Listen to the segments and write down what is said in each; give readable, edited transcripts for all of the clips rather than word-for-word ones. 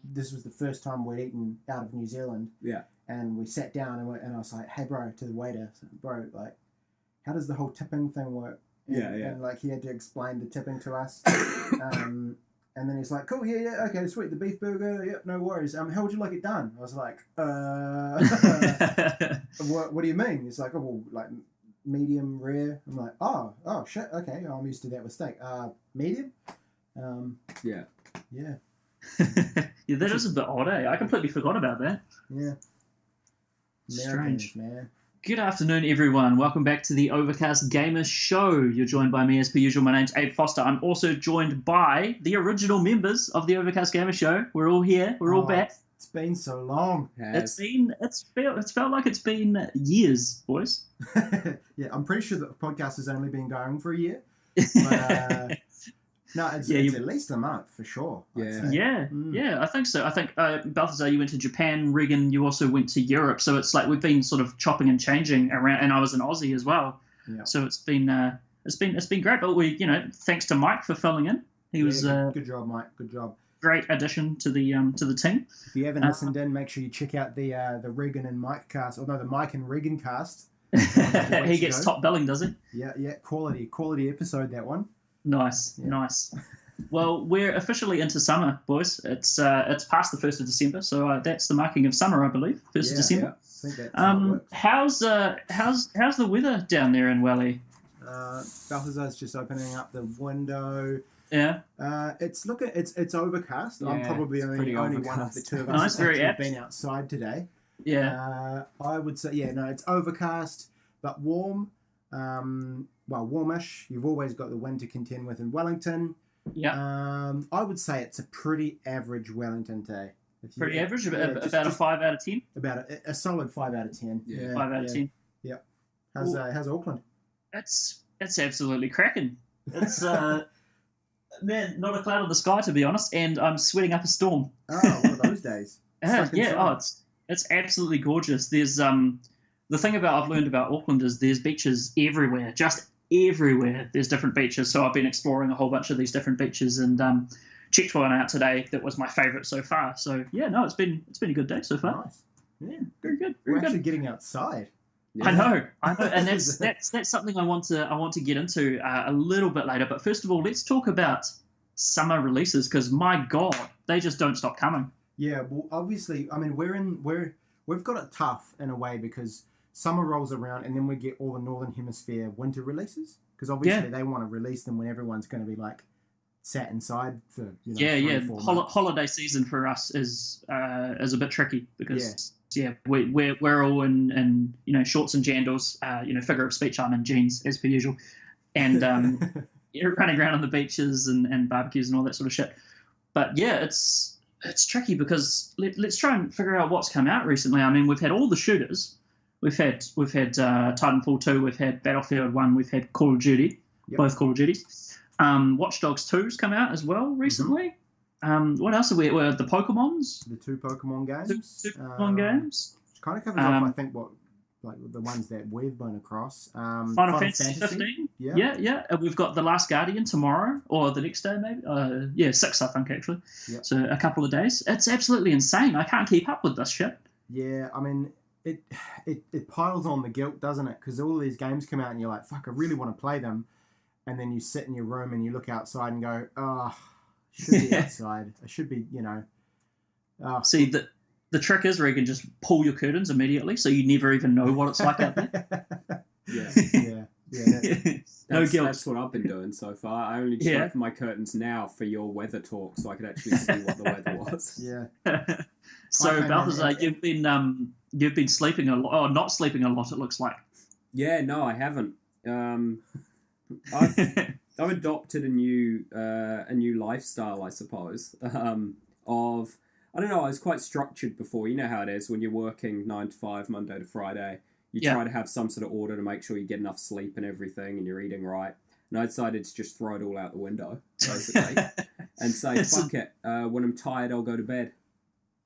This was the first time we'd eaten out of New Zealand. Yeah. And we sat down and I was like, hey, bro, to the waiter, bro, like, how does the whole tipping thing work? And, and like, he had to explain the tipping to us. And then he's like, cool, yeah, okay, sweet, the beef burger, yep, no worries. How would you like it done? I was like, what do you mean? He's like, oh, well, like, medium rare. I'm like, oh, shit, okay, I'm used to that with steak. Medium? Yeah. Yeah, that is a bit odd, eh? I completely forgot about that. Yeah. Strange. Man. Good afternoon, everyone. Welcome back to the Overcast Gamer Show. You're joined by me, as per usual. My name's Abe Foster. I'm also joined by the original members of the Overcast Gamer Show. We're all here. We're all back. It's been so long. It's felt like it's been years, boys. Yeah, I'm pretty sure that the podcast has only been going for a year. But, no, it's at least a month for sure. Yeah, I think so. I think Balthazar, you went to Japan. Reagan, you also went to Europe. So it's like we've been sort of chopping and changing around, and I was in Aussie as well. Yeah. So it's been great. But we, thanks to Mike for filling in. He was good job, Mike. Good job. Great addition to the team. If you haven't listened in, make sure you check out the Reagan and Mike cast, or no, the Mike and Reagan cast. He gets top billing, does he? Yeah, quality episode, that one. Nice. Well, we're officially into summer, boys. It's past the 1st of December, so that's the marking of summer, I believe. 1st of December. Yeah. I think that's how it works. How's the weather down there in Welly? Balthazar's just opening up the window. Yeah. It's overcast. Yeah, I'm probably only one of the two of us nice, who's actually been outside today. Yeah. I would say it's overcast but warm. Warmish. You've always got the wind to contend with in Wellington. Yeah. I would say it's a pretty average Wellington day. Pretty average? About a 5 out of 10? About a solid 5 out of 10. Yeah. 5 out of 10. Yeah. How's Auckland? It's absolutely cracking. It's man, not a cloud in the sky, to be honest, and I'm sweating up a storm. Oh, one of those days. It's absolutely gorgeous. There's the thing I've learned about Auckland is there's beaches everywhere, just everywhere. There's different beaches, so I've been exploring a whole bunch of these different beaches and checked one out today that was my favourite so far. So it's been a good day so far. Nice. Yeah, very good. We're actually getting outside. Yeah. I know, and that's something I want to get into a little bit later. But first of all, let's talk about summer releases because my God, they just don't stop coming. Yeah, well, obviously, I mean, we've got it tough in a way because summer rolls around and then we get all the Northern Hemisphere winter releases because obviously they want to release them when everyone's going to be like sat inside for 3-4 months. Holiday season for us is a bit tricky because we're all in shorts and jandals, figure of speech, I'm in jeans as per usual, and running around on the beaches and barbecues and all that sort of shit. But yeah, it's tricky because let's try and figure out what's come out recently. I mean, we've had all the shooters. We've had Titanfall 2, we've had Battlefield 1, we've had Call of Duty, both Call of Duties. Watch Dogs 2's come out as well recently. Mm-hmm. What else are we? Well, the Pokemons. The 2 Pokemon games. Two Pokemon games. Which kind of covers off, I think, the ones that we've been across. Final Fantasy 15. Yeah. We've got The Last Guardian tomorrow, or the next day maybe. 6, I think, actually. Yep. So a couple of days. It's absolutely insane. I can't keep up with this shit. Yeah, I mean, it piles on the guilt, doesn't it? Because all these games come out and you're like, fuck, I really want to play them. And then you sit in your room and you look outside and go, I should be outside. I should be, See, the trick is, Reagan, just pull your curtains immediately so you never even know what it's like out there. Yeah. No guilt. That's what I've been doing so far. I only just opened my curtains now for your weather talk so I could actually see what the weather was. Yeah. So, Balthazar, you've been sleeping a lot, or not sleeping a lot, it looks like. Yeah, no, I haven't. I've adopted a new lifestyle, I suppose. I don't don't know. I was quite structured before. You know how it is when you're working 9 to 5, Monday to Friday. You try to have some sort of order to make sure you get enough sleep and everything, and you're eating right. And I decided to just throw it all out the window, basically, and say, fuck it. When I'm tired, I'll go to bed.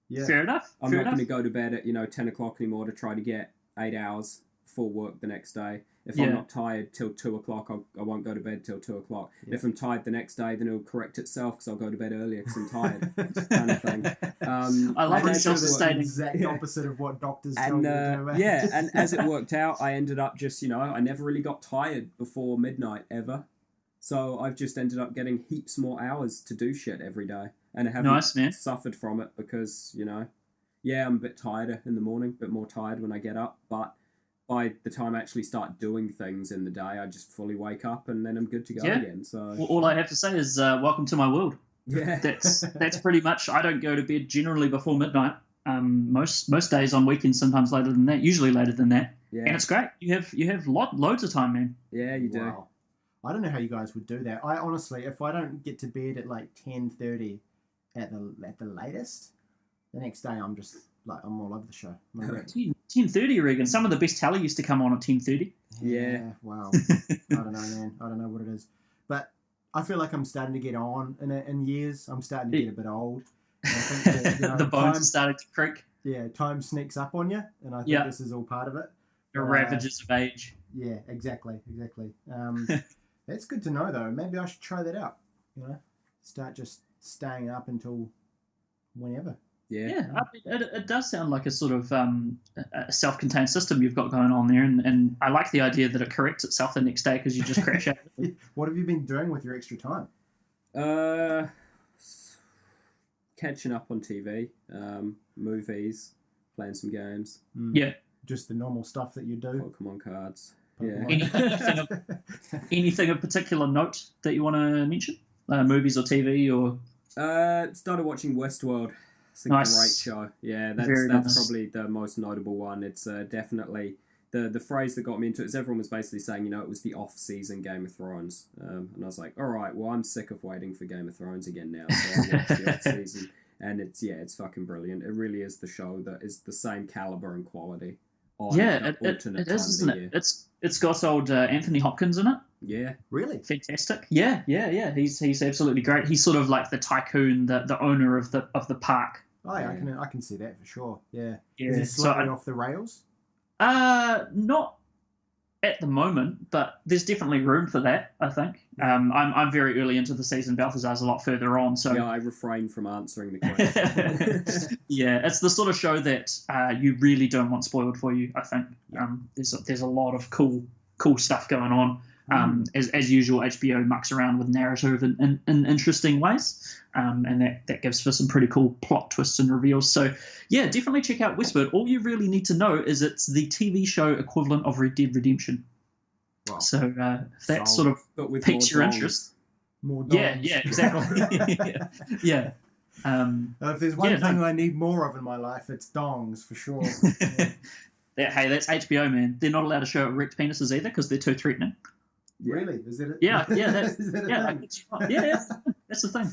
Yeah. Fair enough. I'm not going to go to bed at 10 o'clock anymore to try to get 8 hours full work the next day. If I'm not tired till 2 o'clock, I won't go to bed till 2 o'clock. Yeah. If I'm tired the next day, then it'll correct itself because I'll go to bed earlier because I'm tired, kind of thing. I like the self-sustaining. Exact opposite of what doctors tell you to do. Yeah, and as it worked out, I ended up just, I never really got tired before midnight ever. So I've just ended up getting heaps more hours to do shit every day. And I haven't suffered from it because, I'm a bit tireder in the morning, a bit more tired when I get up, but by the time I actually start doing things in the day, I just fully wake up and then I'm good to go again. So well, all I have to say is welcome to my world. Yeah, that's pretty much. I don't go to bed generally before midnight. Most days on weekends, sometimes later than that. Usually later than that. Yeah, and it's great. You have loads of time, man. Yeah, you do. Wow. I don't know how you guys would do that. I honestly, if I don't get to bed at like 10:30 at the latest, the next day I'm just like I'm all over the show. 10:30, Reagan. Some of the best telly used to come on at 10:30. Yeah. Wow. I don't know, man. I don't know what it is, but I feel like I'm starting to get on in years. I'm starting to get a bit old. I think that, the bones started to creak. Yeah, time sneaks up on you, and I think this is all part of it. The ravages of age. Yeah, exactly. That's good to know, though. Maybe I should try that out. Start just staying up until whenever. Yeah. It does sound like a sort of a self-contained system you've got going on there, and I like the idea that it corrects itself the next day because you just crash out. What have you been doing with your extra time? Catching up on TV, movies, playing some games. Yeah. Just the normal stuff that you do. Pokemon cards. Pokemon. Yeah. Anything of particular note that you want to mention? Movies or TV or? Started watching Westworld. It's a great show. Yeah, that's probably the most notable one. It's definitely the phrase that got me into it is everyone was basically saying, it was the off-season Game of Thrones. And I was like, all right, well, I'm sick of waiting for Game of Thrones again now. So I watched the off-season. And it's fucking brilliant. It really is the show that is the same caliber and quality. It is, isn't it? It's got old Anthony Hopkins in it. Yeah, really fantastic. Yeah. He's absolutely great. He's sort of like the tycoon, the owner of the park. Oh yeah, I can see that for sure. Yeah. Yeah. Is he slightly off the rails? Not at the moment, but there's definitely room for that, I think. I'm very early into the season. Balthazar's a lot further on, so I refrain from answering the question. Yeah, it's the sort of show that you really don't want spoiled for you, I think. There's a lot of cool stuff going on. As usual, HBO mucks around with narrative in interesting ways, and that gives for some pretty cool plot twists and reveals. So, yeah, definitely check out Westworld. All you really need to know is it's the TV show equivalent of Red Dead Redemption. Wow. So if that sort of piques your interest. More dongs. Yeah, exactly. Yeah. If there's one thing I need more of in my life, it's dongs, for sure. Hey, that's HBO, man. They're not allowed to show erect penises either because they're too threatening. Really? Is it? Yeah. That's the thing.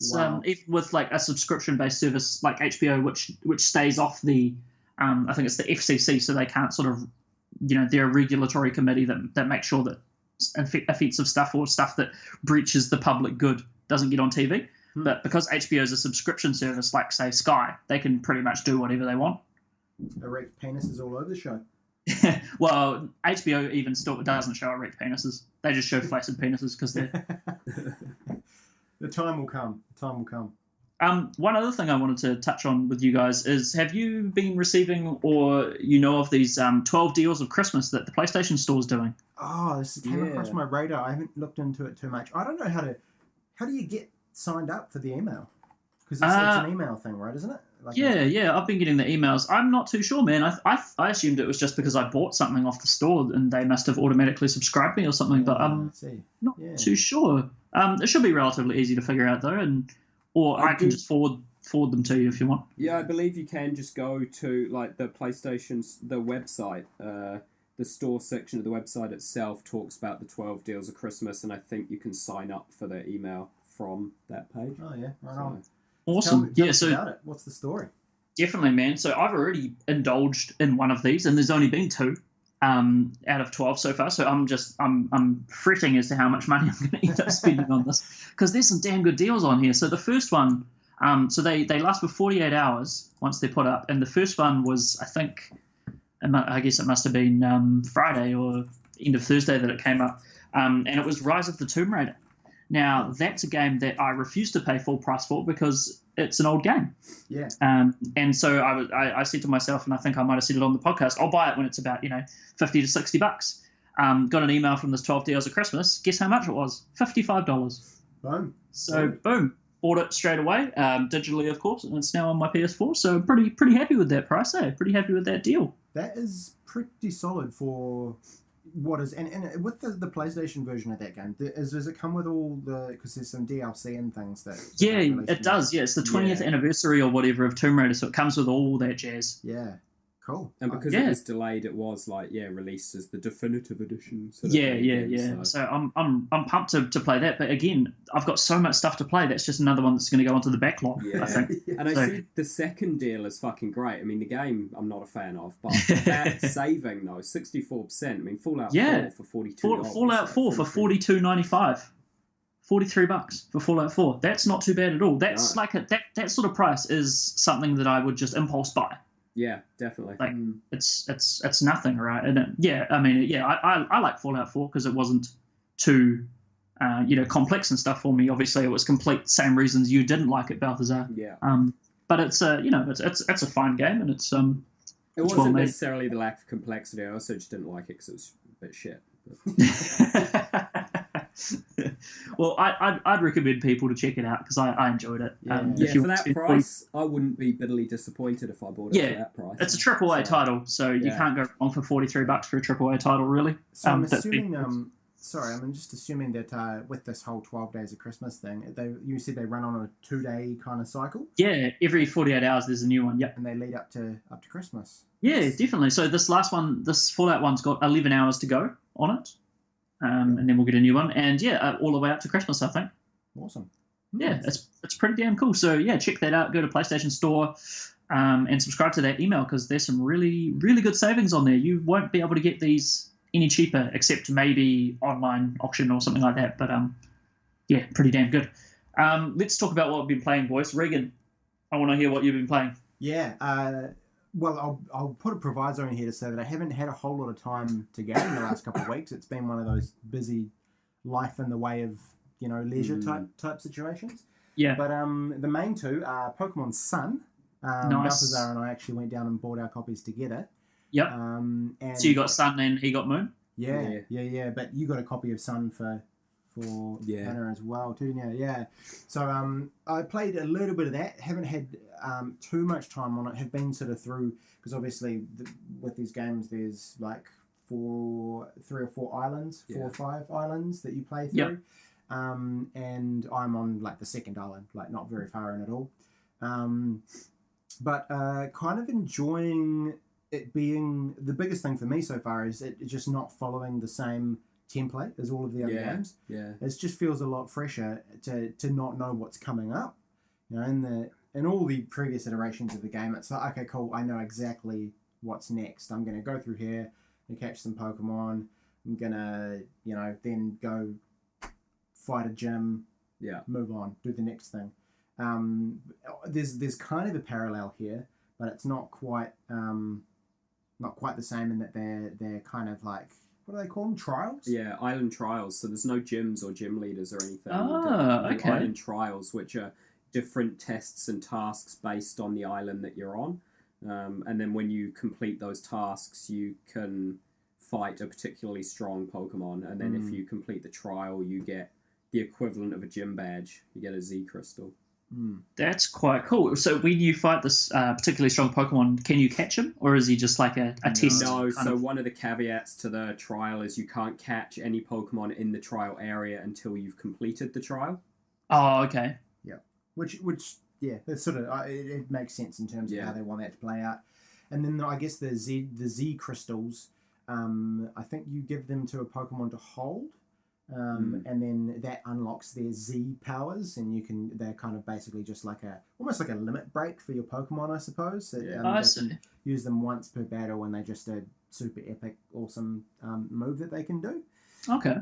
It's, even with like a subscription-based service like HBO, which stays off the, I think it's the FCC, so they can't sort of, they're a regulatory committee that makes sure that offensive stuff or stuff that breaches the public good doesn't get on TV. But because HBO is a subscription service, like say Sky, they can pretty much do whatever they want. Erect penises all over the show. Well, HBO even still doesn't show erect penises. They just show flaccid penises because they're... The time will come. One other thing I wanted to touch on with you guys is, have you been receiving or of these 12 deals of Christmas that the PlayStation Store's doing? Oh, this came across my radar. I haven't looked into it too much. I don't know how do you get signed up for the email? Because it's an email thing, right? Isn't it? I've been getting the emails. I'm not too sure, man. I assumed it was just because I bought something off the store and they must have automatically subscribed me or something, but I'm not too sure. It should be relatively easy to figure out, though, or I can just forward them to you if you want. Yeah, I believe you can just go to like the PlayStation's the website. The store section of the website itself talks about the 12 deals of Christmas, and I think you can sign up for their email from that page. Oh yeah, right on. Awesome. Tell us about it. What's the story? Definitely, man. So I've already indulged in one of these, and there's only been 2 out of 12 so far. So I'm fretting as to how much money I'm going to end up spending on this, because there's some damn good deals on here. So the first one, so they last for 48 hours once they're put up, and the first one was, I guess it must have been Friday or end of Thursday that it came up, and it was Rise of the Tomb Raider. Now, that's a game that I refuse to pay full price for because it's an old game. Yeah. And so I said to myself, and I think I might have said it on the podcast, I'll buy it when it's about, $50 to $60. Got an email from this 12 Deals of Christmas. Guess how much it was? $55. Boom. So, boom. Bought it straight away, digitally, of course, and it's now on my PS4. So, pretty happy with that price, eh? Pretty happy with that deal. That is pretty solid for what is, and with the PlayStation version of that game, does it come with all the, because there's some DLC and things that... Yeah, it does. Yeah, it's the 20th anniversary or whatever of Tomb Raider, so it comes with all that jazz. Yeah, cool. And because it was delayed, it was released as the definitive edition. So I'm pumped to play that, but again, I've got so much stuff to play. That's just another one that's going to go onto the backlog. Yeah. I think. And I see the second deal is fucking great. I mean, the game I'm not a fan of, but that saving though, 64%. I mean, Fallout 4 for $42. Fallout 4 for $42.95. $43 for Fallout 4. That's not too bad at all. That's that sort of price is something that I would just impulse buy. Yeah, definitely. Like it's nothing, right? And I like Fallout 4 because it wasn't too complex and stuff for me. Obviously, it was complete same reasons you didn't like it, Balthazar. Yeah. But it's it's a fine game, and it's it wasn't necessarily the lack of complexity. I also just didn't like it because it was a bit shit. Well, I'd recommend people to check it out because I enjoyed it. For that price, I wouldn't be bitterly disappointed if I bought it for that price. It's a AAA title, so you can't go wrong for $43 for a AAA title, really. So I'm assuming, I'm just assuming that with this whole 12 Days of Christmas thing, you said they run on a 2-day kind of cycle? Yeah, every 48 hours there's a new one, yep. And they lead up to Christmas. Yeah, definitely. So this last one, this Fallout one's got 11 hours to go on it. And then we'll get a new one, and all the way up to Christmas, I think. Awesome. Yeah, it's pretty damn cool. So check that out. Go to PlayStation Store, and subscribe to that email because there's some really, really good savings on there. You won't be able to get these any cheaper, except maybe online auction or something like that. But pretty damn good. Let's talk about what we've been playing, boys. Reagan, I want to hear what you've been playing. Yeah. Well, I'll put a proviso in here to say that I haven't had a whole lot of time to game in the last couple of weeks. It's been one of those busy life in the way of, leisure type situations. Yeah. But the main two are Pokemon Sun. Nice. Balthazar and I actually went down and bought our copies together. Yep. And so you got Sun and he got Moon? Yeah. But you got a copy of Sun for Anna as well too. Yeah. So I played a little bit of that. Haven't had too much time on it. Have been sort of through, because obviously with these games there's like 3 or 4 islands, 4 or 5 islands that you play through. Yep. And I'm on like the second island, like not very far in at all. But kind of enjoying it being, the biggest thing for me so far is it just not following the same template as all of the other games. Yeah. It just feels a lot fresher to not know what's coming up. In all the previous iterations of the game, it's like, okay, cool, I know exactly what's next. I'm going to go through here and catch some Pokemon. I'm going to, then go fight a gym. Yeah. Move on, do the next thing. There's kind of a parallel here, but it's not quite the same in that they're kind of like, what do they call them? Trials? Yeah, island trials. So there's no gyms or gym leaders or anything. Okay. Island trials, which are different tests and tasks based on the island that you're on. And then when you complete those tasks, you can fight a particularly strong Pokemon. And then if you complete the trial, you get the equivalent of a gym badge. You get a Z Crystal. That's quite cool. So when you fight this particularly strong Pokemon, can you catch him? Or is he just like a test? No, so one of the caveats to the trial is you can't catch any Pokemon in the trial area until you've completed the trial. Oh, okay. Yeah. Which it's sort of, it makes sense in terms of how they want that to play out. And then I guess the Z Crystals, I think you give them to a Pokemon to hold. and then that unlocks their Z powers, and they're kind of basically just almost like a limit break for your Pokemon, I suppose. So, I see. can use them once per battle, and they just a super epic, awesome move that they can do. Okay.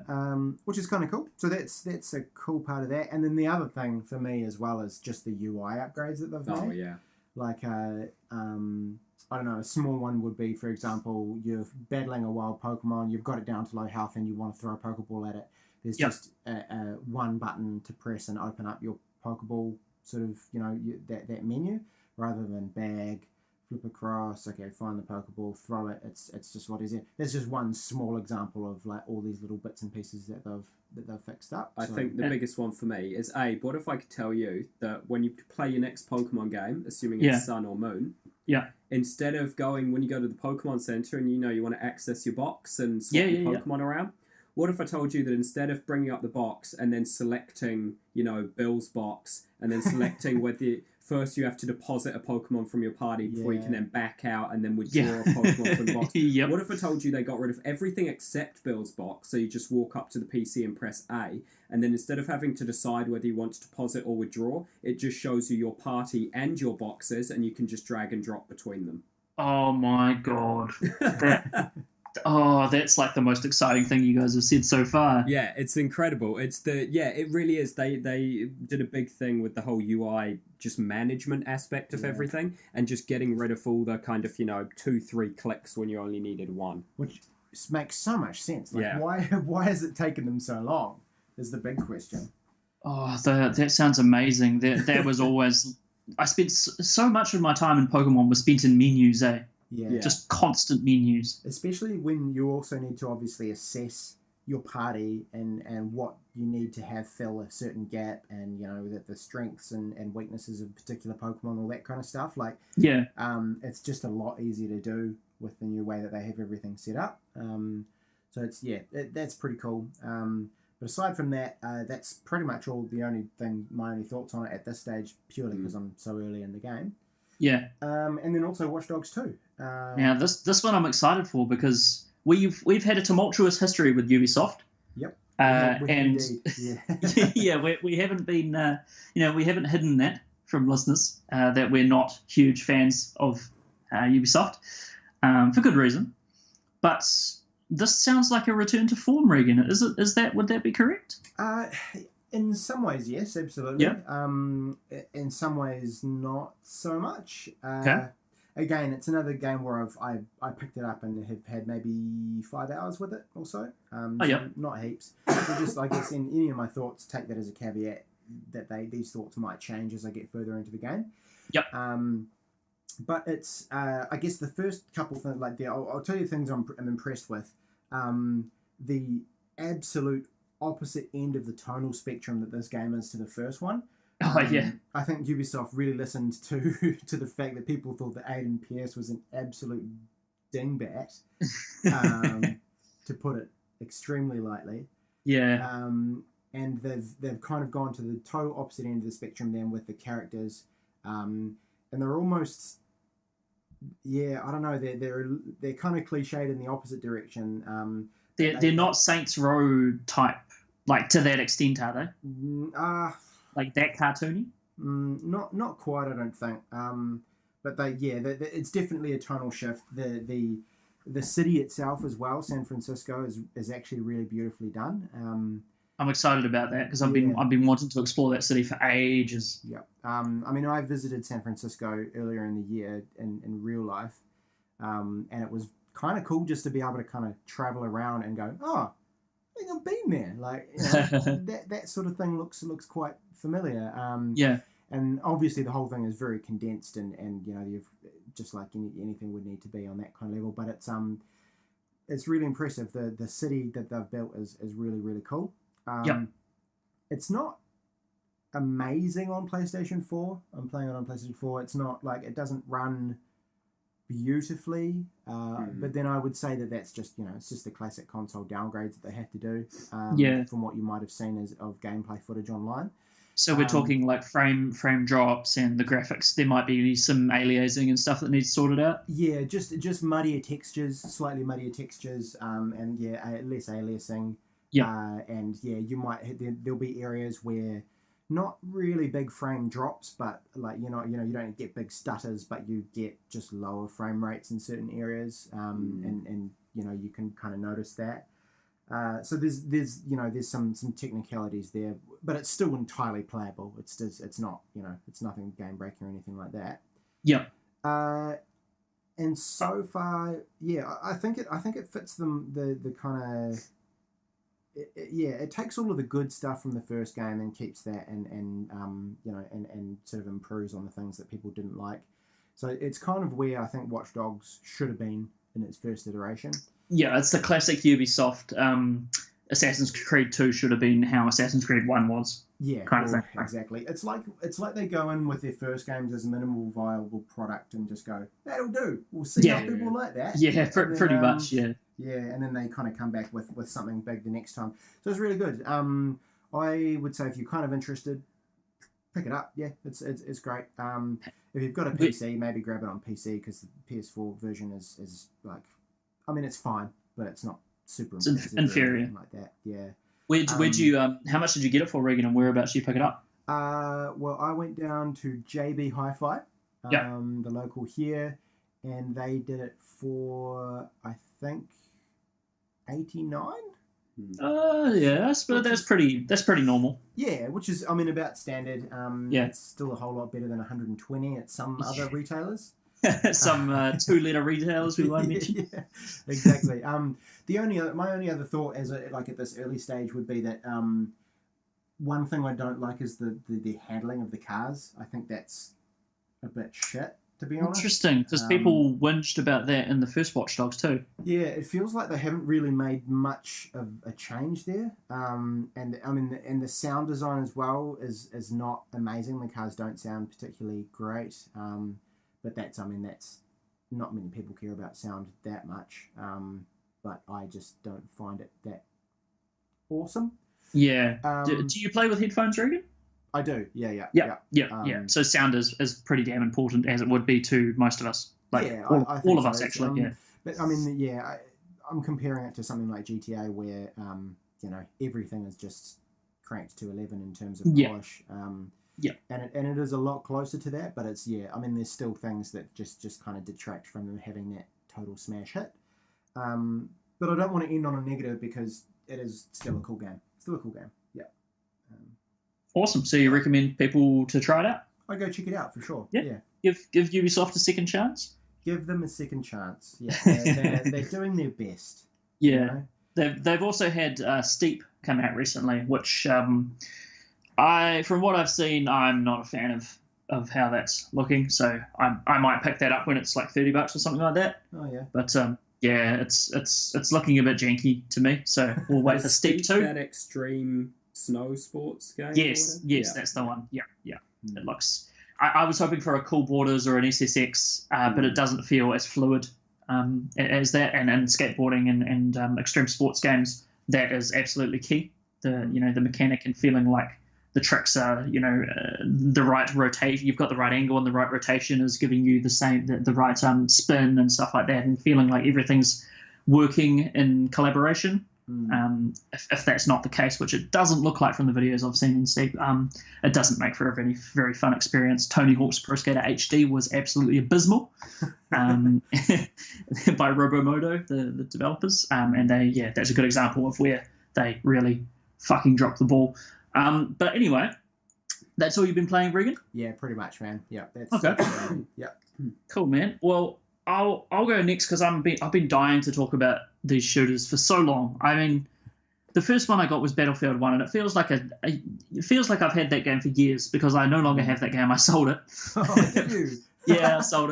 Which is kind of cool. So that's a cool part of that. And then the other thing for me as well is just the UI upgrades that they've made. Oh yeah. Like I don't know, a small one would be, for example, you're battling a wild Pokemon, you've got it down to low health, and you want to throw a Pokeball at it. There's just one button to press and open up your Pokeball sort of, that menu, rather than bag, flip across, okay, find the Pokeball, throw it. It's just a lot easier. There's just one small example of like all these little bits and pieces that they've fixed up. I think the biggest one for me is what if I could tell you that when you play your next Pokemon game, assuming it's Sun or Moon, instead of going when you go to the Pokemon Center and you want to access your box and swap your Pokemon around, what if I told you that instead of bringing up the box and then selecting, Bill's box and then selecting whether first you have to deposit a Pokemon from your party before you can then back out and then withdraw a Pokemon from the box. What if I told you they got rid of everything except Bill's box, so you just walk up to the PC and press A, and then instead of having to decide whether you want to deposit or withdraw, it just shows you your party and your boxes, and you can just drag and drop between them. Oh my god. That's like the most exciting thing you guys have said so far. Yeah, it's incredible. It really is. They did a big thing with the whole UI just management aspect of everything, and just getting rid of all the kind of 2-3 clicks when you only needed one, which makes so much sense. Why has it taken them so long is the big question. That sounds amazing. That was always I spent so much of my time in Pokemon was spent in menus, Yeah. Just constant menus. Especially when you also need to obviously assess your party and what you need to have fill a certain gap, and that the strengths and weaknesses of particular Pokemon, all that kind of stuff. It's just a lot easier to do with the new way that they have everything set up. So that's pretty cool. But aside from that, that's pretty much my only thoughts on it at this stage, purely because I'm so early in the game. Yeah. And then also Watch Dogs 2. Now this one I'm excited for because we've had a tumultuous history with Ubisoft. Yep. We haven't been we haven't hidden that from listeners that we're not huge fans of Ubisoft for good reason. But this sounds like a return to form, Reagan. Would that be correct? In some ways, yes, absolutely. Yeah. In some ways, not so much. Okay. Again, it's another game where I picked it up and have had maybe 5 hours with it or so. Not heaps. So just, I guess, in any of my thoughts, take that as a caveat that these thoughts might change as I get further into the game. Yep. But it's, I guess, the first couple things, I'll tell you things I'm impressed with. The absolute opposite end of the tonal spectrum that this game is to the first one. I think Ubisoft really listened to the fact that people thought that Aiden Pierce was an absolute dingbat, to put it extremely lightly. Yeah. And they've kind of gone to the total opposite end of the spectrum then with the characters, and they're almost, I don't know, they're kind of cliched in the opposite direction. They're not Saints Row type, like to that extent, are they? Like that cartoony? Not quite, I don't think. But it's definitely a tonal shift. The city itself as well, San Francisco, is actually really beautifully done. I'm excited about that because I've been wanting to explore that city for ages. Yeah. I visited San Francisco earlier in the year in real life, and it was kind of cool just to be able to kind of travel around and go, I think I've been there. Like that sort of thing looks quite familiar. And obviously the whole thing is very condensed and you've just like anything would need to be on that kind of level. But it's really impressive. The city that they've built is really, really cool. It's not amazing on PlayStation 4. I'm playing it on PlayStation 4. It's not like it doesn't run beautifully, but then I would say that's just it's just the classic console downgrades that they have to do from what you might have seen of gameplay footage online. So we're talking like frame drops and the graphics. There might be some aliasing and stuff that needs sorted out. Yeah, just muddier textures, slightly muddier textures, and less aliasing. Yeah. And you might there'll be areas where not really big frame drops, but like you don't get big stutters, but you get just lower frame rates in certain areas, and you can kind of notice that. So there's some technicalities there, but it's still entirely playable. It's not it's nothing game breaking or anything like that. Yeah. And so far, I think it fits the kind of. It takes all of the good stuff from the first game and keeps that, and sort of improves on the things that people didn't like. So it's kind of where I think Watch Dogs should have been in its first iteration. Yeah, it's the classic Ubisoft. Assassin's Creed 2 should have been how Assassin's Creed 1 was. Yeah, kind of thing. Exactly. It's like they go in with their first games as a minimal viable product and just go, that'll do. We'll see how people like that. Yeah, pretty much. Yeah. Yeah, and then they kind of come back with something big the next time. So it's really good. I would say if you're kind of interested, pick it up. Yeah, it's great. If you've got a PC, maybe grab it on PC because the PS4 version is like, I mean, it's fine, but it's not super impressive. It's inferior. Like that. Yeah. Where'd you how much did you get it for, Reagan, and whereabouts did you pick it up? Well, I went down to JB Hi-Fi, the local here, and they did it for I think $89. Yes, but that's pretty normal. Yeah, which is about standard. It's still a whole lot better than 120 at some other retailers. Some 2-liter retailers we won't mention. Yeah, exactly. My only other thought at this early stage would be that one thing I don't like is the handling of the cars. I think that's a bit shit, to be honest. Interesting, because people whinged about that in the first Watch Dogs too. Yeah, it feels like they haven't really made much of a change there. And the sound design as well is not amazing. The cars don't sound particularly great. But that's not many people care about sound that much. But I just don't find it that awesome. Yeah. Do you play with headphones, Reagan? I do. Yeah. So sound is pretty damn important, as it would be to most of us. All of us actually. But I'm comparing it to something like GTA, where everything is just cranked to 11 in terms of polish. And it is a lot closer to that, but it's there's still things that just kind of detract from them having that total smash hit. But I don't want to end on a negative because it is still a cool game. Yeah. Awesome. So you recommend people to try it out? I go check it out for sure. Yeah. Give Ubisoft a second chance. Give them a second chance. Yeah, they're doing their best. Yeah. They've also had Steep come out recently, which from what I've seen, I'm not a fan of how that's looking. So I might pick that up when it's like $30 or something like that. Oh yeah. But it's looking a bit janky to me. So we'll wait for Steep 2. That extreme snow sports game. Yes, that's the one. Yeah. It looks. I was hoping for a Cool Borders or an SSX, but it doesn't feel as fluid as that. And skateboarding and extreme sports games, that is absolutely key. The mechanic and feeling like the tricks are the right rotation. You've got the right angle and the right rotation is giving you the right spin and stuff like that, and feeling like everything's working in collaboration. If that's not the case, which it doesn't look like from the videos I've seen in Steep, it doesn't make for a very, very fun experience. Tony Hawk's Pro Skater HD was absolutely abysmal by Robomodo, the developers, and that's a good example of where they really fucking dropped the ball. But anyway, that's all you've been playing, Reagan? Yeah, pretty much, man. Yeah. Okay. Cool, man. Well, I'll go next because I've been dying to talk about these shooters for so long. I mean, the first one I got was Battlefield 1, and it feels like I've had that game for years because I no longer have that game. I sold it. Oh, did you? Yeah, I sold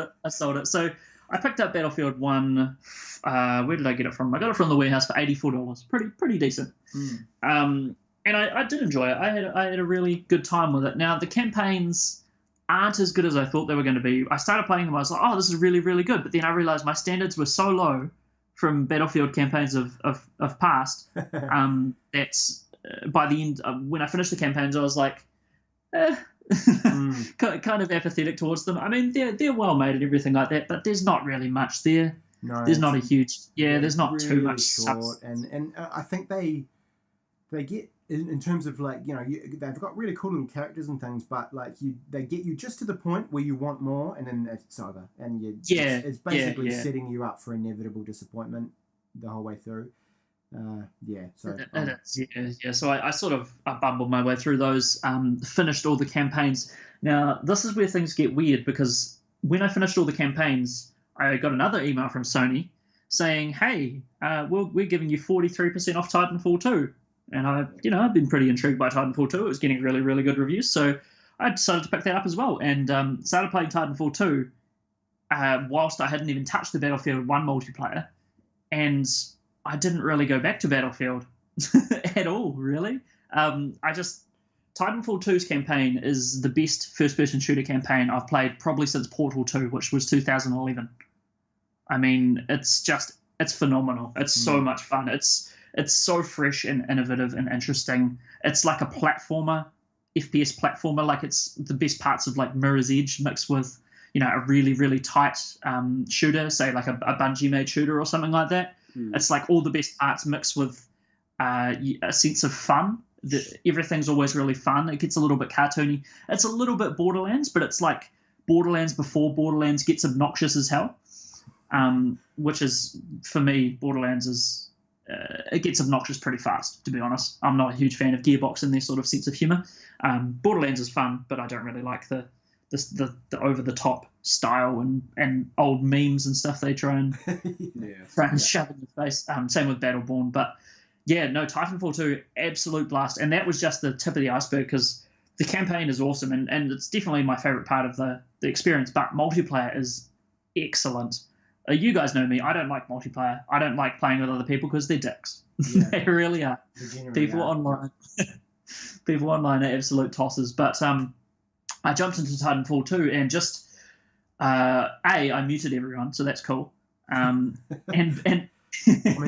it. So I picked up Battlefield 1. Where did I get it from? I got it from the warehouse for $84. Pretty decent. And I did enjoy it. I had a really good time with it. Now, the campaigns aren't as good as I thought they were going to be. I started playing them. I was like, oh, this is really, really good. But then I realized my standards were so low from Battlefield campaigns of past that's by the end, when I finished the campaigns, I was like, kind of apathetic towards them. I mean, they're well made and everything like that, but there's not really much there. No, there's not a huge. There's not really too much. Short, and I think they they get in terms of like, they've got really cool little characters and things, but like they get you just to the point where you want more, and then it's over, and it's basically setting you up for inevitable disappointment the whole way through. So So I sort of bumbled my way through those, finished all the campaigns. Now this is where things get weird, because when I finished all the campaigns, I got another email from Sony saying, hey, we're giving you 43% off Titanfall 2. And I've been pretty intrigued by Titanfall 2. It was getting really, really good reviews, so I decided to pick that up as well, and started playing Titanfall 2 whilst I hadn't even touched the Battlefield 1 multiplayer, and I didn't really go back to Battlefield at all, really. Titanfall 2's campaign is the best first-person shooter campaign I've played probably since Portal 2, which was 2011. I mean, it's phenomenal. It's so much fun. It's so fresh and innovative and interesting. It's like a platformer, FPS platformer. Like, it's the best parts of like Mirror's Edge mixed with, a really, really tight shooter, say like a Bungie made shooter or something like that. It's like all the best parts mixed with a sense of fun. Everything's always really fun. It gets a little bit cartoony. It's a little bit Borderlands, but it's like Borderlands before Borderlands gets obnoxious as hell. Which is, for me, Borderlands is... it gets obnoxious pretty fast, to be honest. I'm not a huge fan of Gearbox and their sort of sense of humour. Borderlands is fun, but I don't really like the over-the-top style and old memes and stuff they try and shove in your face. Same with Battleborn. But, Titanfall 2, absolute blast. And that was just the tip of the iceberg, because the campaign is awesome, and it's definitely my favourite part of the experience. But multiplayer is excellent. You guys know me. I don't like multiplayer. I don't like playing with other people because they're dicks. Yeah. They really are. People online are absolute tosses. But I jumped into Titanfall 2 and just I muted everyone, so that's cool. And I mean,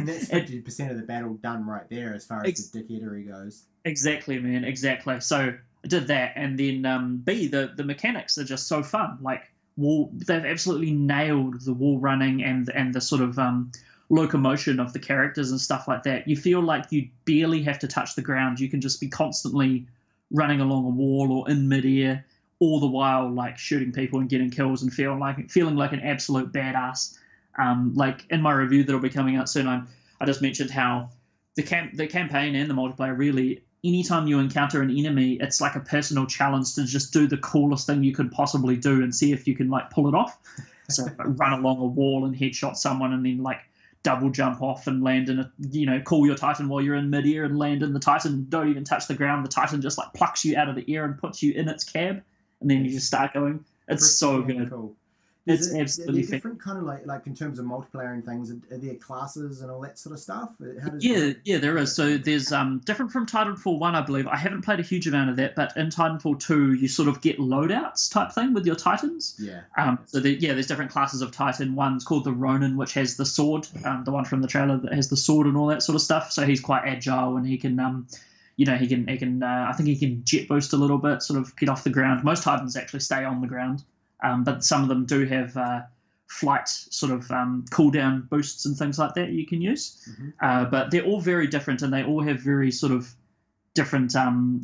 that's 50% of the battle done right there as far as the dickheadery goes. Exactly, man. Exactly. So I did that, and then the mechanics are just so fun. Like, they've absolutely nailed the wall running and the sort of locomotion of the characters and stuff like that. You feel like you barely have to touch the ground. You can just be constantly running along a wall or in midair, all the while like shooting people and getting kills and feeling like an absolute badass. Like in my review that'll be coming out soon, I just mentioned how the campaign and the multiplayer really, anytime you encounter an enemy, it's like a personal challenge to just do the coolest thing you could possibly do and see if you can like pull it off. So run along a wall and headshot someone, and then like double jump off and land in call your Titan while you're in midair and land in the Titan. Don't even touch the ground. The Titan just like plucks you out of the air and puts you in its cab, and then you just start going. It's so good. Cool. It's absolutely different kind of like in terms of multiplayer and things. Are there classes and all that sort of stuff? There is. So there's different from Titanfall 1, I believe. I haven't played a huge amount of that, but in Titanfall 2, you sort of get loadouts type thing with your Titans. Yeah. There's different classes of Titan. One's called the Ronin, which has the sword. The one from the trailer that has the sword and all that sort of stuff. So he's quite agile, and he can I think he can jet boost a little bit, sort of get off the ground. Most Titans actually stay on the ground. But some of them do have flight sort of cooldown boosts and things like that you can use. Mm-hmm. But they're all very different, and they all have very sort of different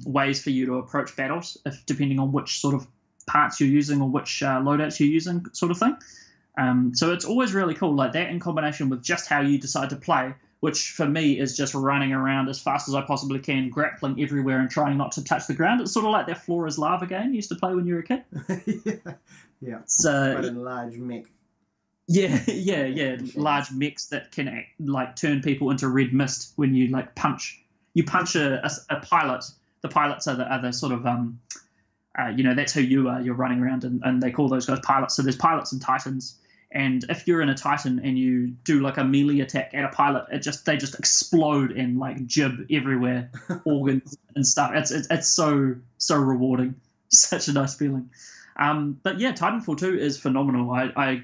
ways for you to approach battles, depending on which sort of parts you're using or which loadouts you're using, sort of thing. So it's always really cool, like that in combination with just how you decide to play, which for me is just running around as fast as I possibly can, grappling everywhere and trying not to touch the ground. It's sort of like that Floor is Lava game you used to play when you were a kid. Yeah. So, but in large mech. Yeah. Large mechs that can like turn people into red mist when you like punch. You punch a pilot. The pilots are the sort of that's who you are. You're running around, and they call those guys pilots. So there's pilots and Titans. And if you're in a Titan and you do like a melee attack at a pilot, they just explode and like jib everywhere, organs and stuff. It's so rewarding, such a nice feeling. But yeah, Titanfall 2 is phenomenal. I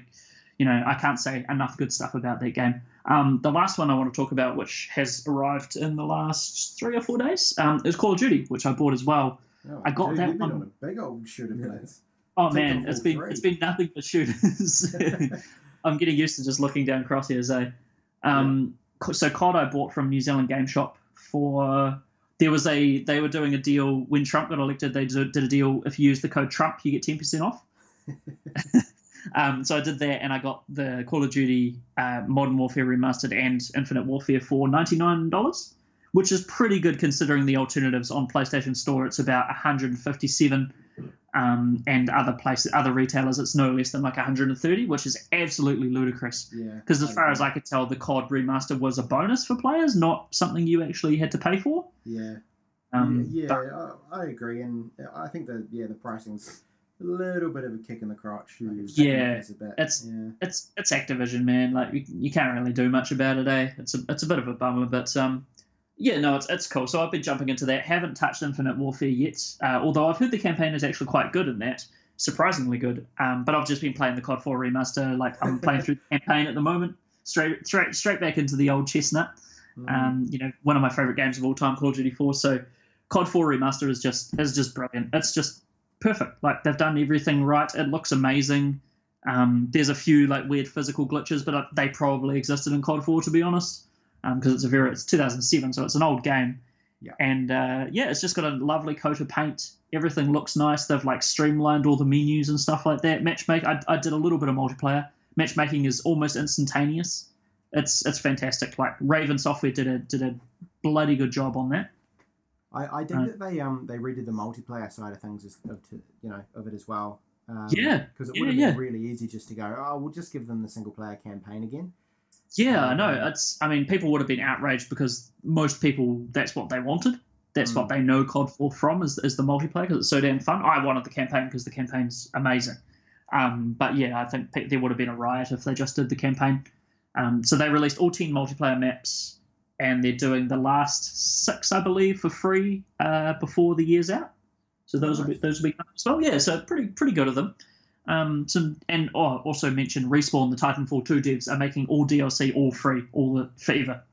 can't say enough good stuff about that game. The last one I want to talk about, which has arrived in the last 3 or 4 days, is Call of Duty, which I bought as well. Oh, I got that you've been one. on a big old shooter place. Oh man, it's been nothing but shooters. I'm getting used to just looking down crosshairs. So COD I bought from New Zealand Game Shop for they were doing a deal when Trump got elected. They did a deal. If you use the code Trump, you get 10% off. So I did that, and I got the Call of Duty Modern Warfare Remastered and Infinite Warfare for $99, which is pretty good considering the alternatives on PlayStation Store. It's about $157, and other retailers, it's no less than like $130, which is absolutely ludicrous. Yeah. Because as far as I could tell, the COD Remaster was a bonus for players, not something you actually had to pay for. Yeah. I agree, and I think that the pricing's a little bit of a kick in the crotch. It's Activision, man. Like you can't really do much about it, eh? It's a bit of a bummer, but it's cool. So I've been jumping into that. Haven't touched Infinite Warfare yet, although I've heard the campaign is actually quite good in that, surprisingly good. But I've just been playing the COD 4 remaster. Like I'm playing through the campaign at the moment, straight back into the old chestnut. One of my favorite games of all time, Call of Duty 4. So COD 4 remaster is just brilliant. It's just perfect. Like they've done everything right. It looks amazing. There's a few like weird physical glitches, but they probably existed in COD 4, to be honest, because it's 2007, so it's an old game. Yeah. And it's just got a lovely coat of paint. Everything looks nice. They've like streamlined all the menus and stuff like that. Matchmaking, I did a little bit of multiplayer. Matchmaking is almost instantaneous. It's fantastic. Like Raven Software did a bloody good job on that. I think that they redid the multiplayer side of things of it as well. Because it would have been really easy just to go, we'll just give them the single player campaign again. Yeah, I know. People would have been outraged because most people, that's what they wanted. That's what they know COD 4 from is the multiplayer, because it's so damn fun. I wanted the campaign because the campaign's amazing. But yeah, I think there would have been a riot if they just did the campaign. So they released all 10 multiplayer maps, and they're doing the last 6, I believe, for free before the year's out. So those will be as well. Yeah, so pretty good of them. Also mention Respawn, the Titanfall 2 devs are making all DLC all free, forever.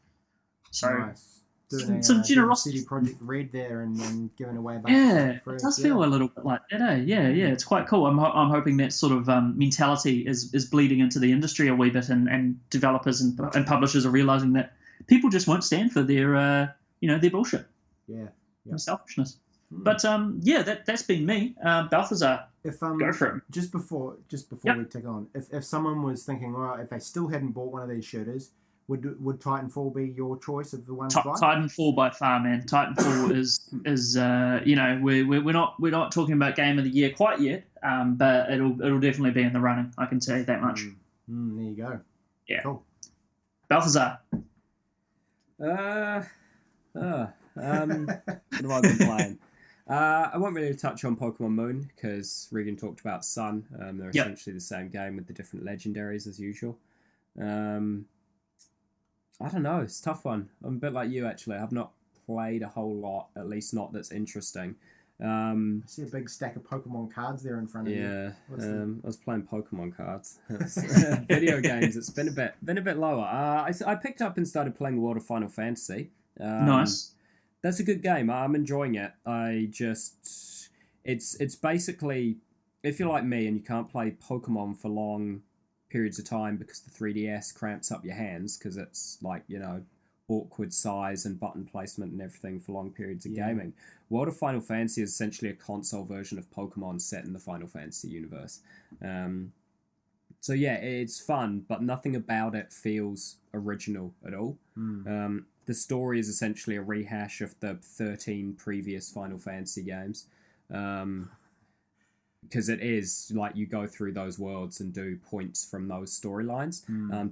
So nice. Doing some generosity. CD Projekt Red there and giving away. It does feel a little bit like that, eh? Yeah, it's quite cool. I'm hoping that sort of mentality is bleeding into the industry a wee bit, and developers and publishers are realizing that people just won't stand for their their bullshit. Yeah. And selfishness. But that's been me, Balthazar. Go for it. Just before we take on, if someone was thinking, if they still hadn't bought one of these shooters, would Titanfall be your choice of the one to buy? Titanfall by far, man. Titanfall is we're not talking about game of the year quite yet, but it'll definitely be in the running. I can tell you that much. There you go. Yeah. Cool. Balthazar. What have I been playing? I won't really touch on Pokemon Moon because Reagan talked about Sun. They're essentially the same game with the different legendaries as usual. I don't know. It's a tough one. I'm a bit like you, actually. I've not played a whole lot, at least not that's interesting. I see a big stack of Pokemon cards there in front of you. Yeah, I was playing Pokemon cards. Video games. It's been a bit lower. I picked up and started playing World of Final Fantasy. Nice. That's a good game. I'm enjoying it. It's basically, if you're like me and you can't play Pokemon for long periods of time because the 3DS cramps up your hands because it's like, awkward size and button placement and everything for long periods of gaming. World of Final Fantasy is essentially a console version of Pokemon set in the Final Fantasy universe. So yeah, it's fun, but nothing about it feels original at all. The story is essentially a rehash of the 13 previous Final Fantasy games. Because it is like you go through those worlds and do points from those storylines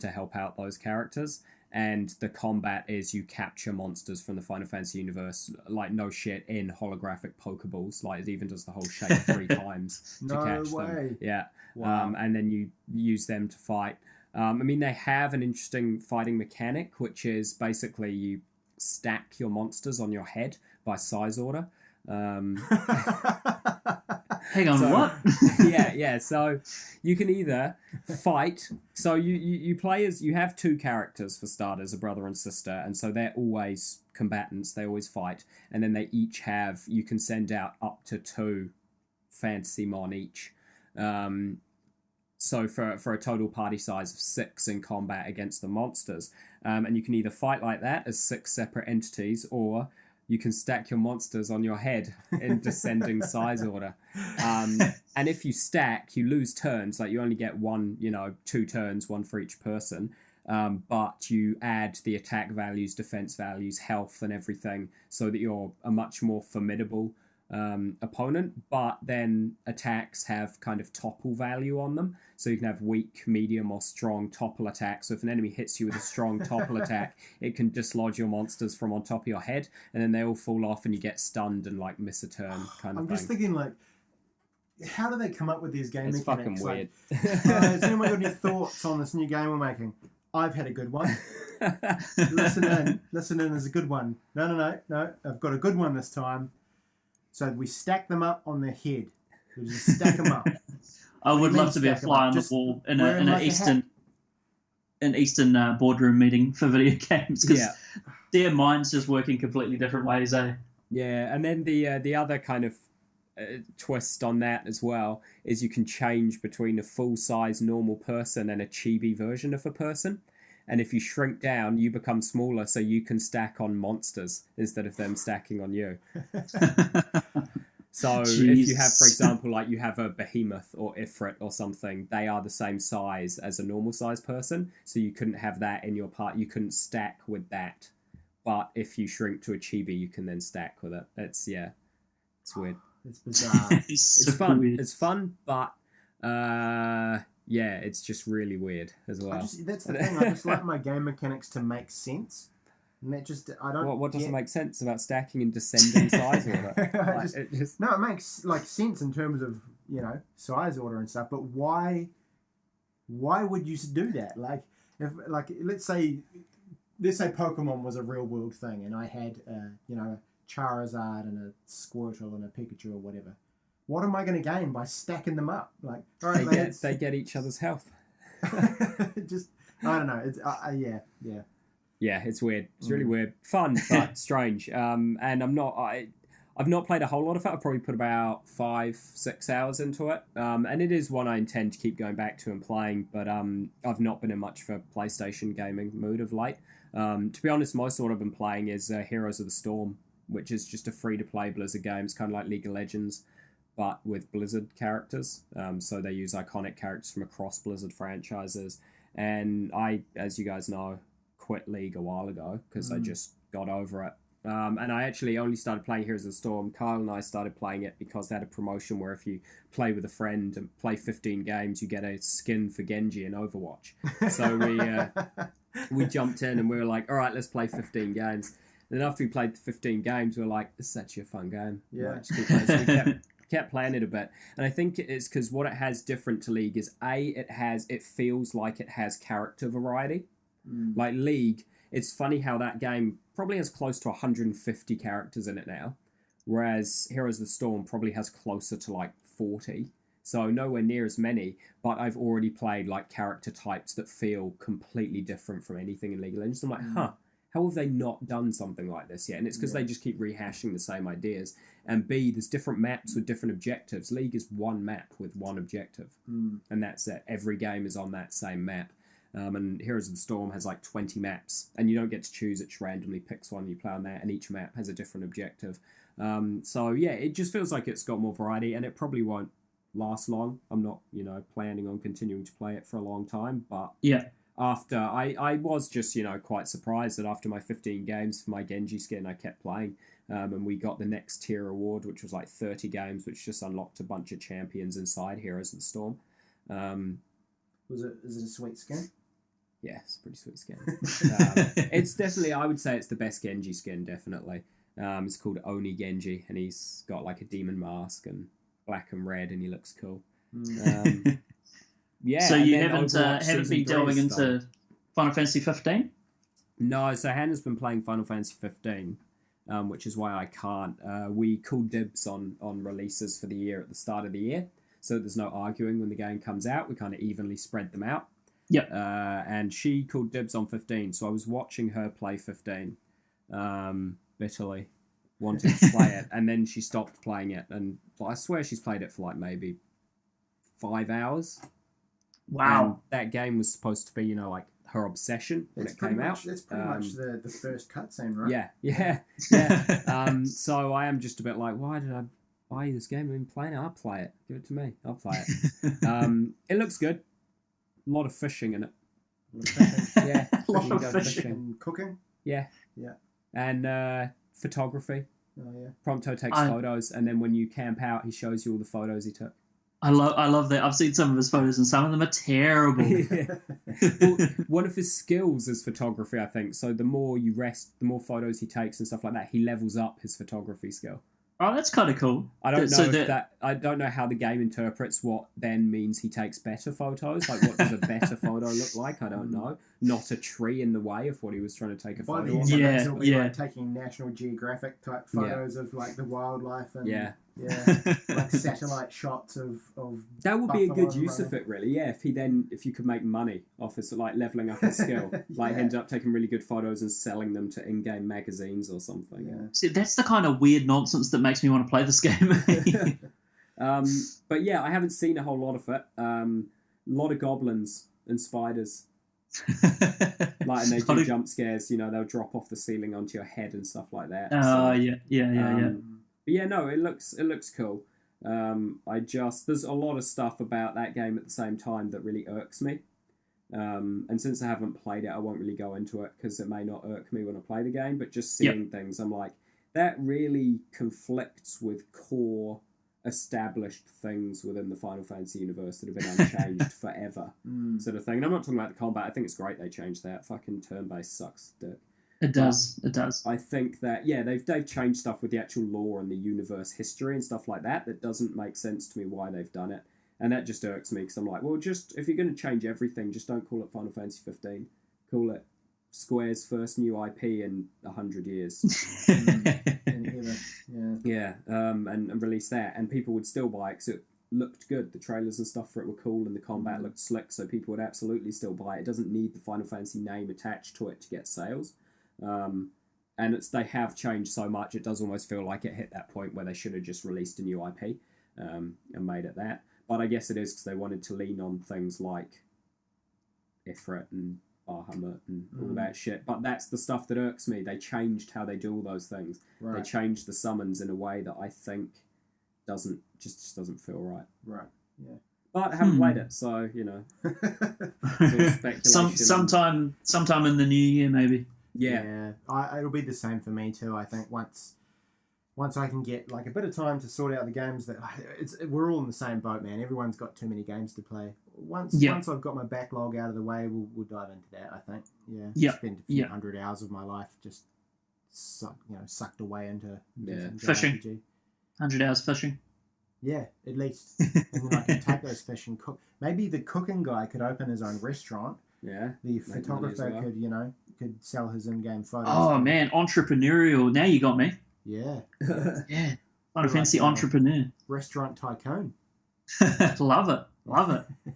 to help out those characters. And the combat is you capture monsters from the Final Fantasy universe, like no shit, in holographic Pokeballs. Like it even does the whole shape 3 times to catch them. Yeah. Wow. And then you use them to fight. They have an interesting fighting mechanic, which is basically you stack your monsters on your head by size order. Hang on, what? yeah. So you can either fight. So you play as, you have 2 characters for starters, a brother and sister, and so they're always combatants. They always fight, and then they each have. You can send out up to 2 Fantasy Mon each. So for a total party size of 6 in combat against the monsters, and you can either fight like that as 6 separate entities, or you can stack your monsters on your head in descending size order. And if you stack, you lose turns. Like, you only get 2 turns, 1 for each person. But you add the attack values, defense values, health, and everything, so that you're a much more formidable opponent. But then attacks have kind of topple value on them, so you can have weak, medium, or strong topple attacks. So if an enemy hits you with a strong topple attack, it can dislodge your monsters from on top of your head, and then they all fall off and you get stunned and like miss a turn kind of thing. I'm just thinking, like, how do they come up with these game mechanics? Fucking weird. Has anyone got any thoughts on this new game we're making? I've had a good one. Listen in. There's a good one. No. I've got a good one this time. So we stack them up on their head. We just stack them up. I would love to be a fly on the wall in an Eastern boardroom meeting for video games, because their minds just work in completely different ways, eh? Yeah, and then the other kind of twist on that as well is you can change between a full-size normal person and a chibi version of a person. And if you shrink down, you become smaller, so you can stack on monsters instead of them stacking on you. So Jeez. If you have, for example, like you have a behemoth or ifrit or something, they are the same size as a normal size person, so you couldn't have that in your part. You couldn't stack with that. But if you shrink to a chibi, you can then stack with it. It's weird. It's bizarre. It's fun. Weird. It's fun, but it's just really weird as well. That's the thing. I just like my game mechanics to make sense. And that just, I don't. What doesn't make sense about stacking and descending size order? No, it makes like sense in terms of size order and stuff. But why would you do that? Like, if let's say Pokemon was a real world thing, and I had a Charizard and a Squirtle and a Pikachu or whatever. What am I going to gain by stacking them up? Like, all right, they get each other's health. Just, I don't know. It's yeah. Yeah, it's weird. It's really weird. Fun, but strange. And I've not played a whole lot of it. I've probably put about 5-6 hours into it. And it is one I intend to keep going back to and playing, but I've not been in much of a PlayStation gaming mood of late. To be honest, most of what I've been playing is Heroes of the Storm, which is just a free-to-play Blizzard game. It's kind of like League of Legends, but with Blizzard characters. So they use iconic characters from across Blizzard franchises. And I, as you guys know, quit League a while ago because I just got over it. And I actually only started playing Heroes of the Storm. Kyle and I started playing it because they had a promotion where if you play with a friend and play 15 games, you get a skin for Genji in Overwatch. So we jumped in and we were like, all right, let's play 15 games. And then after we played 15 games, we were like, this is actually a fun game. Yeah. So we kept playing it a bit. And I think it's because what it has different to League is, it feels like it has character variety. Like League, it's funny how that game probably has close to 150 characters in it now, whereas Heroes of the Storm probably has closer to like 40. So nowhere near as many, but I've already played like character types that feel completely different from anything in League of Legends. I'm like, how have they not done something like this yet? And it's because they just keep rehashing the same ideas. And B, there's different maps with different objectives. League is one map with one objective. And that's it. Every game is on that same map. And Heroes of the Storm has like 20 maps, and you don't get to choose. It just randomly picks one, you play on that, and each map has a different objective. So yeah, it just feels like it's got more variety, and it probably won't last long. I'm not, planning on continuing to play it for a long time, but after I was just, quite surprised that after my 15 games for my Genji skin, I kept playing. And we got the next tier award, which was like 30 games, which just unlocked a bunch of champions inside Heroes of the Storm. Is it a sweet skin? Yeah, it's a pretty sweet skin. It's definitely, I would say it's the best Genji skin, definitely. It's called Oni Genji, and he's got like a demon mask and black and red, and he looks cool. So you haven't been delving into Final Fantasy 15? No, so Hannah's been playing Final Fantasy 15, which is why I can't. We called dibs on releases for the year at the start of the year, so there's no arguing when the game comes out. We kind of evenly spread them out. Yep. And she called dibs on 15, so I was watching her play 15 bitterly, wanting to play it, and then she stopped playing it, and I swear she's played it for like maybe 5 hours. Wow. And that game was supposed to be, like her obsession when it came out. It's pretty much the first cutscene, right? Yeah. So I am just a bit like, why did I buy this game? I've been playing it. I'll play it. Give it to me. I'll play it. It looks good. A lot of fishing in it. Yeah. A lot of fishing. And cooking? Yeah. And photography. Oh, yeah. Prompto takes photos, and then when you camp out, he shows you all the photos he took. I love that. I've seen some of his photos, and some of them are terrible. Well, one of his skills is photography, I think. So the more you rest, the more photos he takes and stuff like that, he levels up his photography skill. Oh, that's kind of cool. I don't know I don't know how the game interprets what then means he takes better photos. Like, what does a better photo look like? I don't know. Not a tree in the way of what he was trying to take a photo of. Like taking National Geographic type photos of like the wildlife and like satellite shots of that would be a good use of it, really. Yeah, if you could make money off his like leveling up his skill, like he ended up taking really good photos and selling them to in-game magazines or something. Yeah. See, that's the kind of weird nonsense that makes me want to play this game. But yeah, I haven't seen a whole lot of it. A lot of goblins and spiders. Like, and they do jump scares. You know, they'll drop off the ceiling onto your head and stuff like that. Yeah. But yeah, no, it looks cool. There's a lot of stuff about that game at the same time that really irks me. And since I haven't played it, I won't really go into it because it may not irk me when I play the game. But just seeing things, I'm like, that really conflicts with core established things within the Final Fantasy universe that have been unchanged forever, sort of thing. And I'm not talking about the combat. I think it's great they changed that. Fucking turn-based sucks dick. It does. I think that, they've changed stuff with the actual lore and the universe history and stuff like that. That doesn't make sense to me why they've done it. And that just irks me because I'm like, well, just if you're going to change everything, just don't call it Final Fantasy 15. Call it Square's first new IP in 100 years. And release that. And people would still buy it because it looked good. The trailers and stuff for it were cool and the combat looked slick, so people would absolutely still buy it. It doesn't need the Final Fantasy name attached to it to get sales. And they have changed so much, it does almost feel like it hit that point where they should have just released a new IP and made it that. But I guess it is because they wanted to lean on things like Ifrit and Bahamut and all that shit. But that's the stuff that irks me. They changed how they do all those things. Right. They changed the summons in a way that I think doesn't feel right. Right. Yeah. But I haven't played it, so you know. It's all speculation. Sometime in the new year, maybe. Yeah. It'll be the same for me too. I think once I can get like a bit of time to sort out the games we're all in the same boat, man. Everyone's got too many games to play. Once I've got my backlog out of the way, we'll dive into that. I think. Yeah. Spend a few hundred hours of my life just sucked away into fishing. RPG. 100 hours fishing. Yeah, at least. And then I can take those fish and cook. Maybe the cooking guy could open his own restaurant. Yeah. The photographer could sell his in-game photos. Oh man, entrepreneurial. Now you got me. Yeah. Yeah. Final Fantasy entrepreneur. Restaurant tycoon. Love it.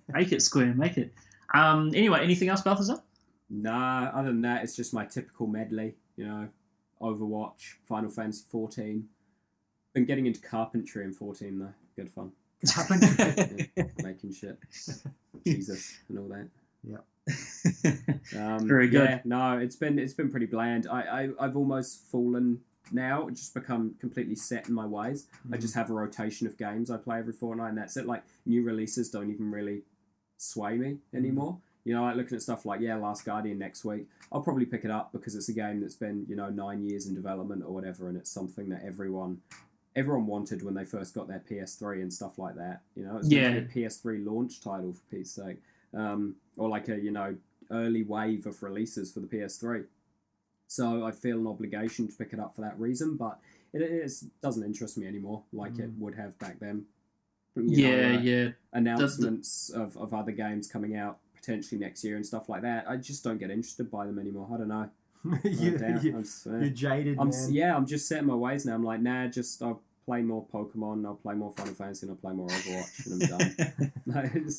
Make it, Square. Make it. Anyway, anything else, Balthazar? Nah, other than that, it's just my typical medley. You know, Overwatch, Final Fantasy 14. Been getting into carpentry in 14 though. Good fun. Carpentry. Making shit. Jesus and all that. Yeah. Very good. Yeah, no, it's been pretty bland. I've almost fallen now. It's just become completely set in my ways. I just have a rotation of games I play every fortnight, and that's it. Like, new releases don't even really sway me anymore. You know, like looking at stuff like, Last Guardian next week, I'll probably pick it up because it's a game that's been, 9 years in development or whatever, and it's something that everyone wanted when they first got their PS3 and stuff like that. You know, it's a PS3 launch title, for Pete's sake. Or like a, early wave of releases for the PS3. So I feel an obligation to pick it up for that reason, but it doesn't interest me anymore like it would have back then. Announcements of other games coming out potentially next year and stuff like that. I just don't get interested by them anymore. I don't know. You're jaded, man. I'm just set in my ways now. I'm like, I'll play more Pokemon, I'll play more Final Fantasy, and I'll play more Overwatch, and I'm done.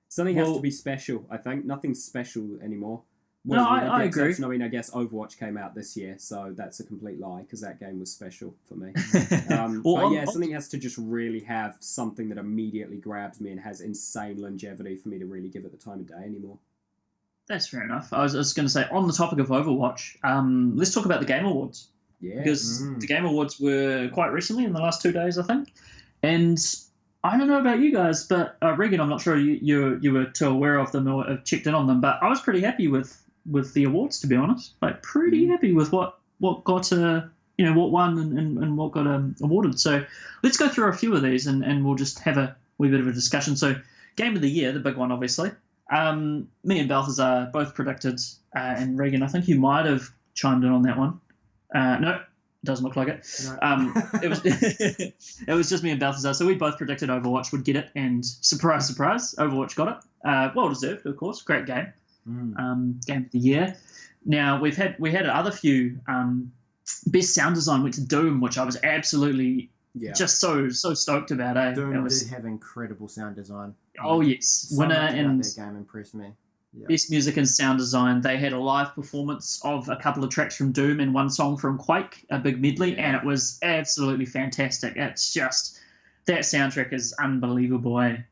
Something has to be special, I think. Nothing's special anymore. Well, I agree. I mean, I guess Overwatch came out this year, so that's a complete lie, because that game was special for me. Something has to just really have something that immediately grabs me and has insane longevity for me to really give it the time of day anymore. That's fair enough. I was going to say, on the topic of Overwatch, let's talk about the Game Awards. Yeah. Because the Game Awards were quite recently, in the last 2 days, I think. And I don't know about you guys, but Reagan, I'm not sure you were too aware of them or have checked in on them, but I was pretty happy with the awards, to be honest. Like, pretty happy with what got what won and what got awarded. So let's go through a few of these and we'll just have a wee bit of a discussion. So Game of the Year, the big one, obviously. Me and Balthazar both predicted, and Reagan, I think you might have chimed in on that one. No, doesn't look like it. No. It was it was just me and Balthazar. So we both predicted Overwatch would get it, and surprise, surprise, Overwatch got it. Well deserved, of course. Great game. Game of the Year. Now we had other few. Best sound design went to Doom, which I was absolutely just so stoked about. Doom did have incredible sound design. Oh yes, winner and that game impressed me. Yep. Best music and sound design. They had a live performance of a couple of tracks from Doom and one song from Quake, a big medley, and it was absolutely fantastic. It's just that soundtrack is unbelievable. I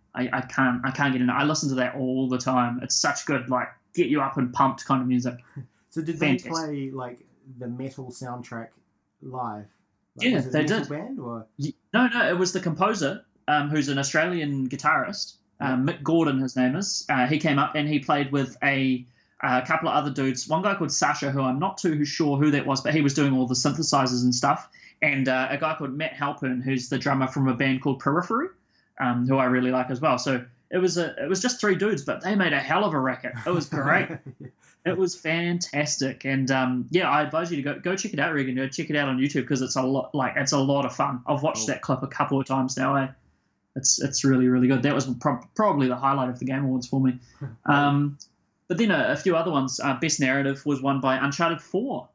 can't get enough. I listen to that all the time. It's such good, like, get you up and pumped kind of music. So did they play like the metal soundtrack live? Like, yeah, was it they a metal did. Band or? No, it was the composer, who's an Australian guitarist. Mick Gordon, his name is. He came up and he played with a couple of other dudes. One guy called Sasha, who I'm not too sure who that was, but he was doing all the synthesizers and stuff. And a guy called Matt Halpern, who's the drummer from a band called Periphery, who I really like as well. So it was just 3 dudes, but they made a hell of a racket. It was great. It was fantastic. And I advise you to go check it out, Reagan. Go check it out on YouTube because it's a lot of fun. I've watched that clip a couple of times now. It's really, really good. That was probably the highlight of the Game Awards for me. But then a few other ones. Best Narrative was won by Uncharted 4,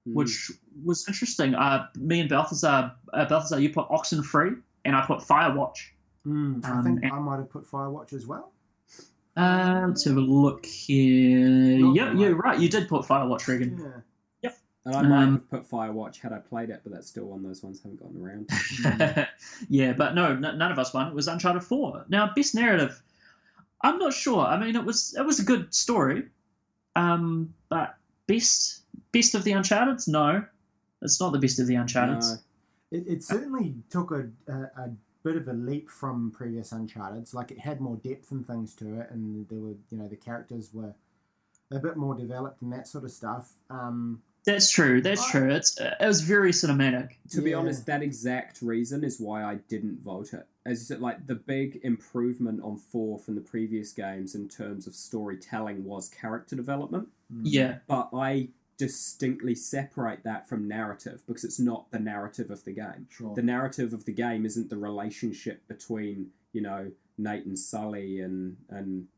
which was interesting. Me and Balthazar, you put Oxenfree, and I put Firewatch. I think I might have put Firewatch as well. Let's have a look here. You're right. You did put Firewatch, Reagan. Yeah. Yep. And I might have put Firewatch had I played it, but that's still one of those ones I haven't gotten around. Yeah, but no, none of us won. It was Uncharted 4. Now, Best Narrative, I'm not sure. I mean, it was a good story, but best of the Uncharted's? No, it's not the best of the Uncharted's. No. It certainly took a bit of a leap from previous Uncharted's. Like, it had more depth and things to it, and there were, the characters were a bit more developed and that sort of stuff. That's true. It was very cinematic. To be honest, that exact reason is why I didn't vote it. As you said, like, the big improvement on 4 from the previous games in terms of storytelling was character development. Yeah. But I distinctly separate that from narrative because it's not the narrative of the game. Sure. The narrative of the game isn't the relationship between, Nate and Sully and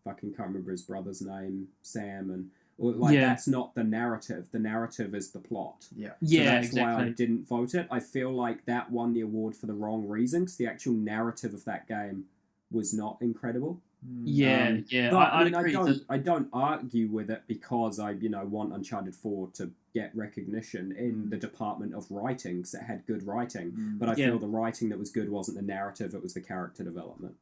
fucking can't remember his brother's name, Sam, that's not the narrative. The narrative is the plot. Yeah. So that's why I didn't vote it. I feel like that won the award for the wrong reason because the actual narrative of that game was not incredible. Yeah, But I agree. I don't argue with it because I, want Uncharted 4 to get recognition in the department of writing because it had good writing. But I feel the writing that was good wasn't the narrative; it was the character development.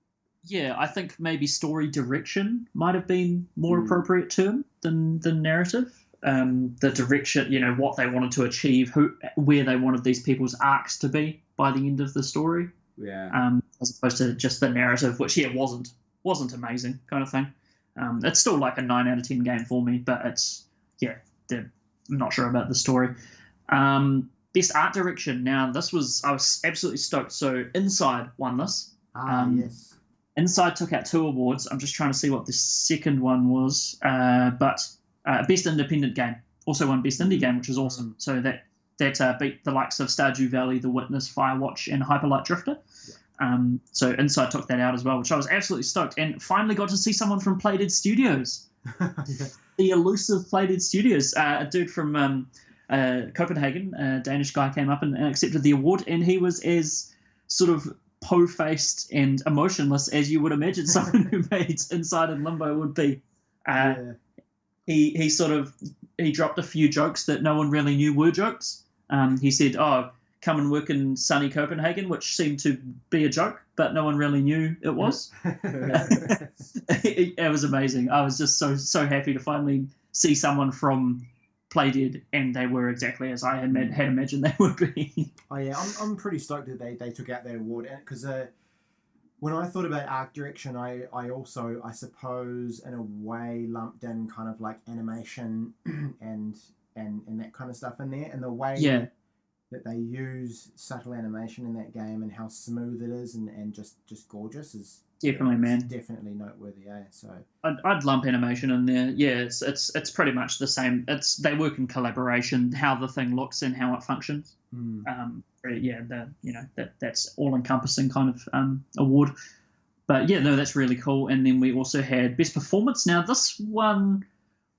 Yeah, I think maybe story direction might have been more appropriate term than narrative. The direction, what they wanted to achieve, where they wanted these people's arcs to be by the end of the story. Yeah. As opposed to just the narrative, which wasn't amazing kind of thing. It's still like a 9 out of 10 game for me, but I'm not sure about the story. Best art direction. Now, I was absolutely stoked. So Inside won this. Yes. Inside took out 2 awards. I'm just trying to see what the second one was. But Best Independent Game also won Best Indie Game, which is awesome. So that beat the likes of Stardew Valley, The Witness, Firewatch, and Hyperlight Drifter. Yeah. So Inside took that out as well, which I was absolutely stoked. And finally got to see someone from Playdead Studios. The elusive Playdead Studios. A dude from Copenhagen, a Danish guy, came up and accepted the award, and he was as sort of po-faced and emotionless as you would imagine someone who made Inside and Limbo would be. He dropped a few jokes that no one really knew were jokes. He said, come and work in sunny Copenhagen, which seemed to be a joke, but no one really knew it was. It was amazing. I was just so happy to finally see someone from Playdead, and they were exactly as I had imagined they would be. Oh yeah, I'm pretty stoked that they took out their award, because when I thought about art direction, I also, I suppose, in a way, lumped in kind of like animation and that kind of stuff in there, and the way that they use subtle animation in that game and how smooth it is and just gorgeous is definitely, man. Definitely noteworthy, eh? So I'd lump animation in there. Yeah, it's pretty much the same. They work in collaboration, how the thing looks and how it functions. That's all encompassing kind of award. But yeah, no, that's really cool. And then we also had best performance. Now this one,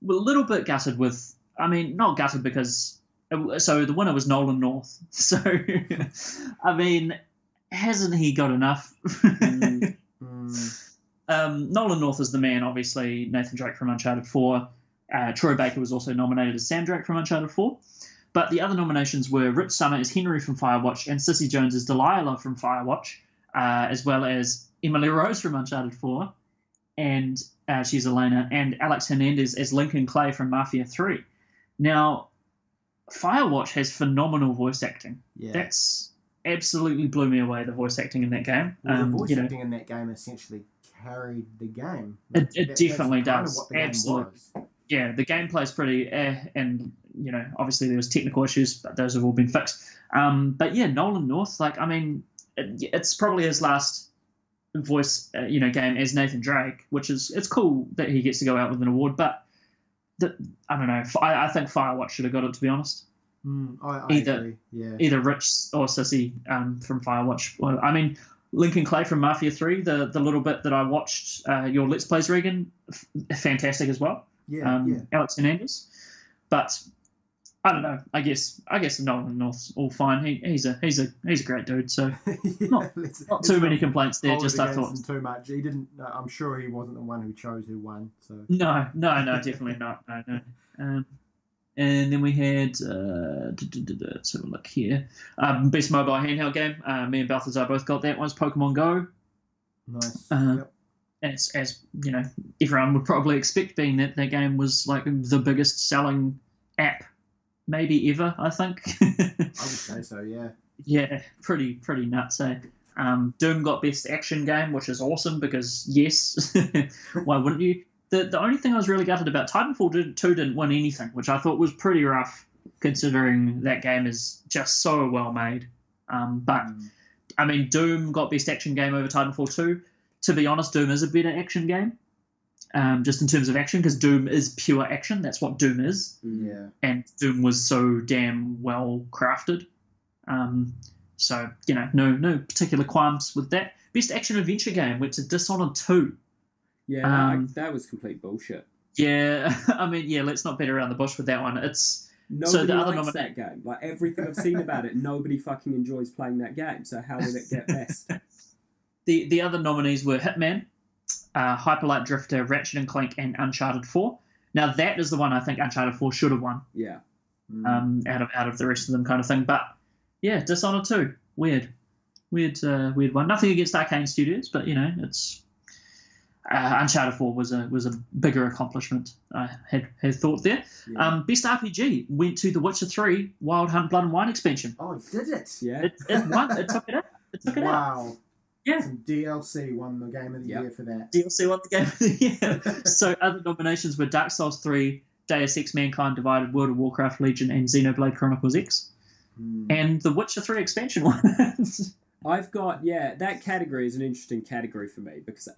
we're a little bit gutted with. I mean, not gutted because. So the winner was Nolan North. So, I mean, hasn't he got enough? Nolan North is the man, obviously. Nathan Drake from Uncharted 4. Troy Baker was also nominated as Sam Drake from Uncharted 4. But the other nominations were Rich Summer as Henry from Firewatch and Cissy Jones as Delilah from Firewatch, as well as Emily Rose from Uncharted 4, and she's Elena, and Alex Hernandez as Lincoln Clay from Mafia 3. Now, Firewatch has phenomenal voice acting. Yeah. That's absolutely blew me away, the voice acting in that game. Well, the voice acting in that game essentially carried the game. It definitely does. Absolutely. Yeah, the gameplay is pretty and, obviously there was technical issues, but those have all been fixed. But yeah, Nolan North, it's probably his last voice, game as Nathan Drake, which it's cool that he gets to go out with an award, but I don't know. I think Firewatch should have got it, to be honest. I agree. Yeah. Either Rich or Sissy from Firewatch. Well, I mean, Lincoln Clay from Mafia 3, the little bit that I watched, your Let's Plays, Reagan, fantastic as well. Yeah. Alex Hernandez. But I don't know. I guess Nolan North's all fine. He's a great dude. So not too many complaints there. Just I thought too much. He didn't. I'm sure he wasn't the one who chose who won. So no, definitely not. No. And then we had let's have a look here. Best mobile handheld game. Me and Balthazar both got that. One's Pokemon Go. Nice. Yep. As everyone would probably expect, being that game was like the biggest selling app maybe ever, I think. I would say so, yeah. Yeah, pretty nuts, eh? Doom got best action game, which is awesome because yes, why wouldn't you? The only thing I was really gutted about, Titanfall 2 didn't win anything, which I thought was pretty rough considering that game is just so well made. But I mean, Doom got best action game over Titanfall 2. To be honest, Doom is a better action game. Just in terms of action, because Doom is pure action. That's what Doom is. Yeah. And Doom was so damn well crafted. So, no particular qualms with that. Best action adventure game went to Dishonored 2. Yeah, that was complete bullshit. Yeah, I mean, let's not beat around the bush with that one. Nobody likes that game. Like, everything I've seen about it, nobody fucking enjoys playing that game. So how did it get best? The other nominees were Hitman, Hyperlight Drifter, Ratchet & Clank, and Uncharted 4. Now, that is the one I think Uncharted 4 should have won. Yeah. Out of the rest of them kind of thing. But, yeah, Dishonored 2. Weird one. Nothing against Arcane Studios, but, it's... Uncharted 4 was a bigger accomplishment, I had thought there. Yeah. Best RPG went to The Witcher 3 Wild Hunt Blood and Wine expansion. Oh, did it? Yeah. It won. It took it out. Wow. Yeah. Some DLC won the Game of the Year for that. DLC won the Game of the Year. So other nominations were Dark Souls 3, Deus Ex Mankind Divided, World of Warcraft Legion, and Xenoblade Chronicles X. And the Witcher 3 expansion won. I've got, that category is an interesting category for me because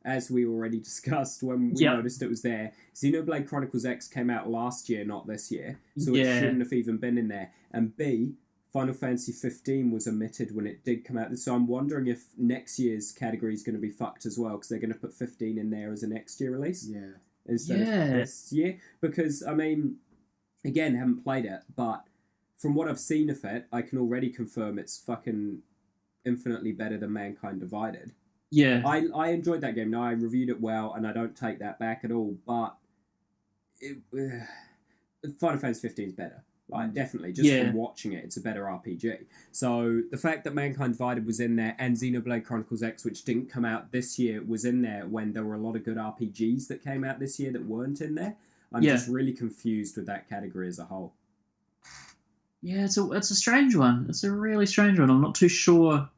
as we already discussed when we noticed it was there, Xenoblade Chronicles X came out last year, not this year, so it shouldn't have even been in there. And B, Final Fantasy 15 was omitted when it did come out, so I'm wondering if next year's category is going to be fucked as well because they're going to put 15 in there as a next year release instead of this year. Because, I mean, again, haven't played it, but from what I've seen of it, I can already confirm it's fucking infinitely better than Mankind Divided. Yeah. I enjoyed that game. Now, I reviewed it well, and I don't take that back at all, but Final Fantasy 15 is better. Like, definitely, just from watching it, it's a better RPG. So the fact that Mankind Divided was in there and Xenoblade Chronicles X, which didn't come out this year, was in there when there were a lot of good RPGs that came out this year that weren't in there. I'm just really confused with that category as a whole. Yeah, it's a strange one. It's a really strange one. I'm not too sure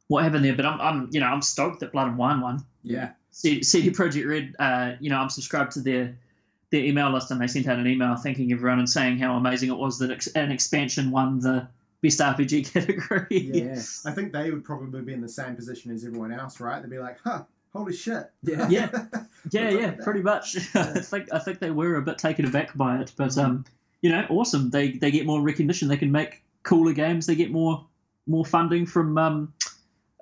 what happened there, but I'm stoked that Blood and Wine won. Yeah. CD Projekt Red, I'm subscribed to their email list, and they sent out an email thanking everyone and saying how amazing it was that an expansion won the best RPG category. Yeah, I think they would probably be in the same position as everyone else, right? They'd be like, holy shit. Yeah, pretty much. Yeah. I think they were a bit taken aback by it, but awesome. They get more recognition. They can make cooler games. They get more funding from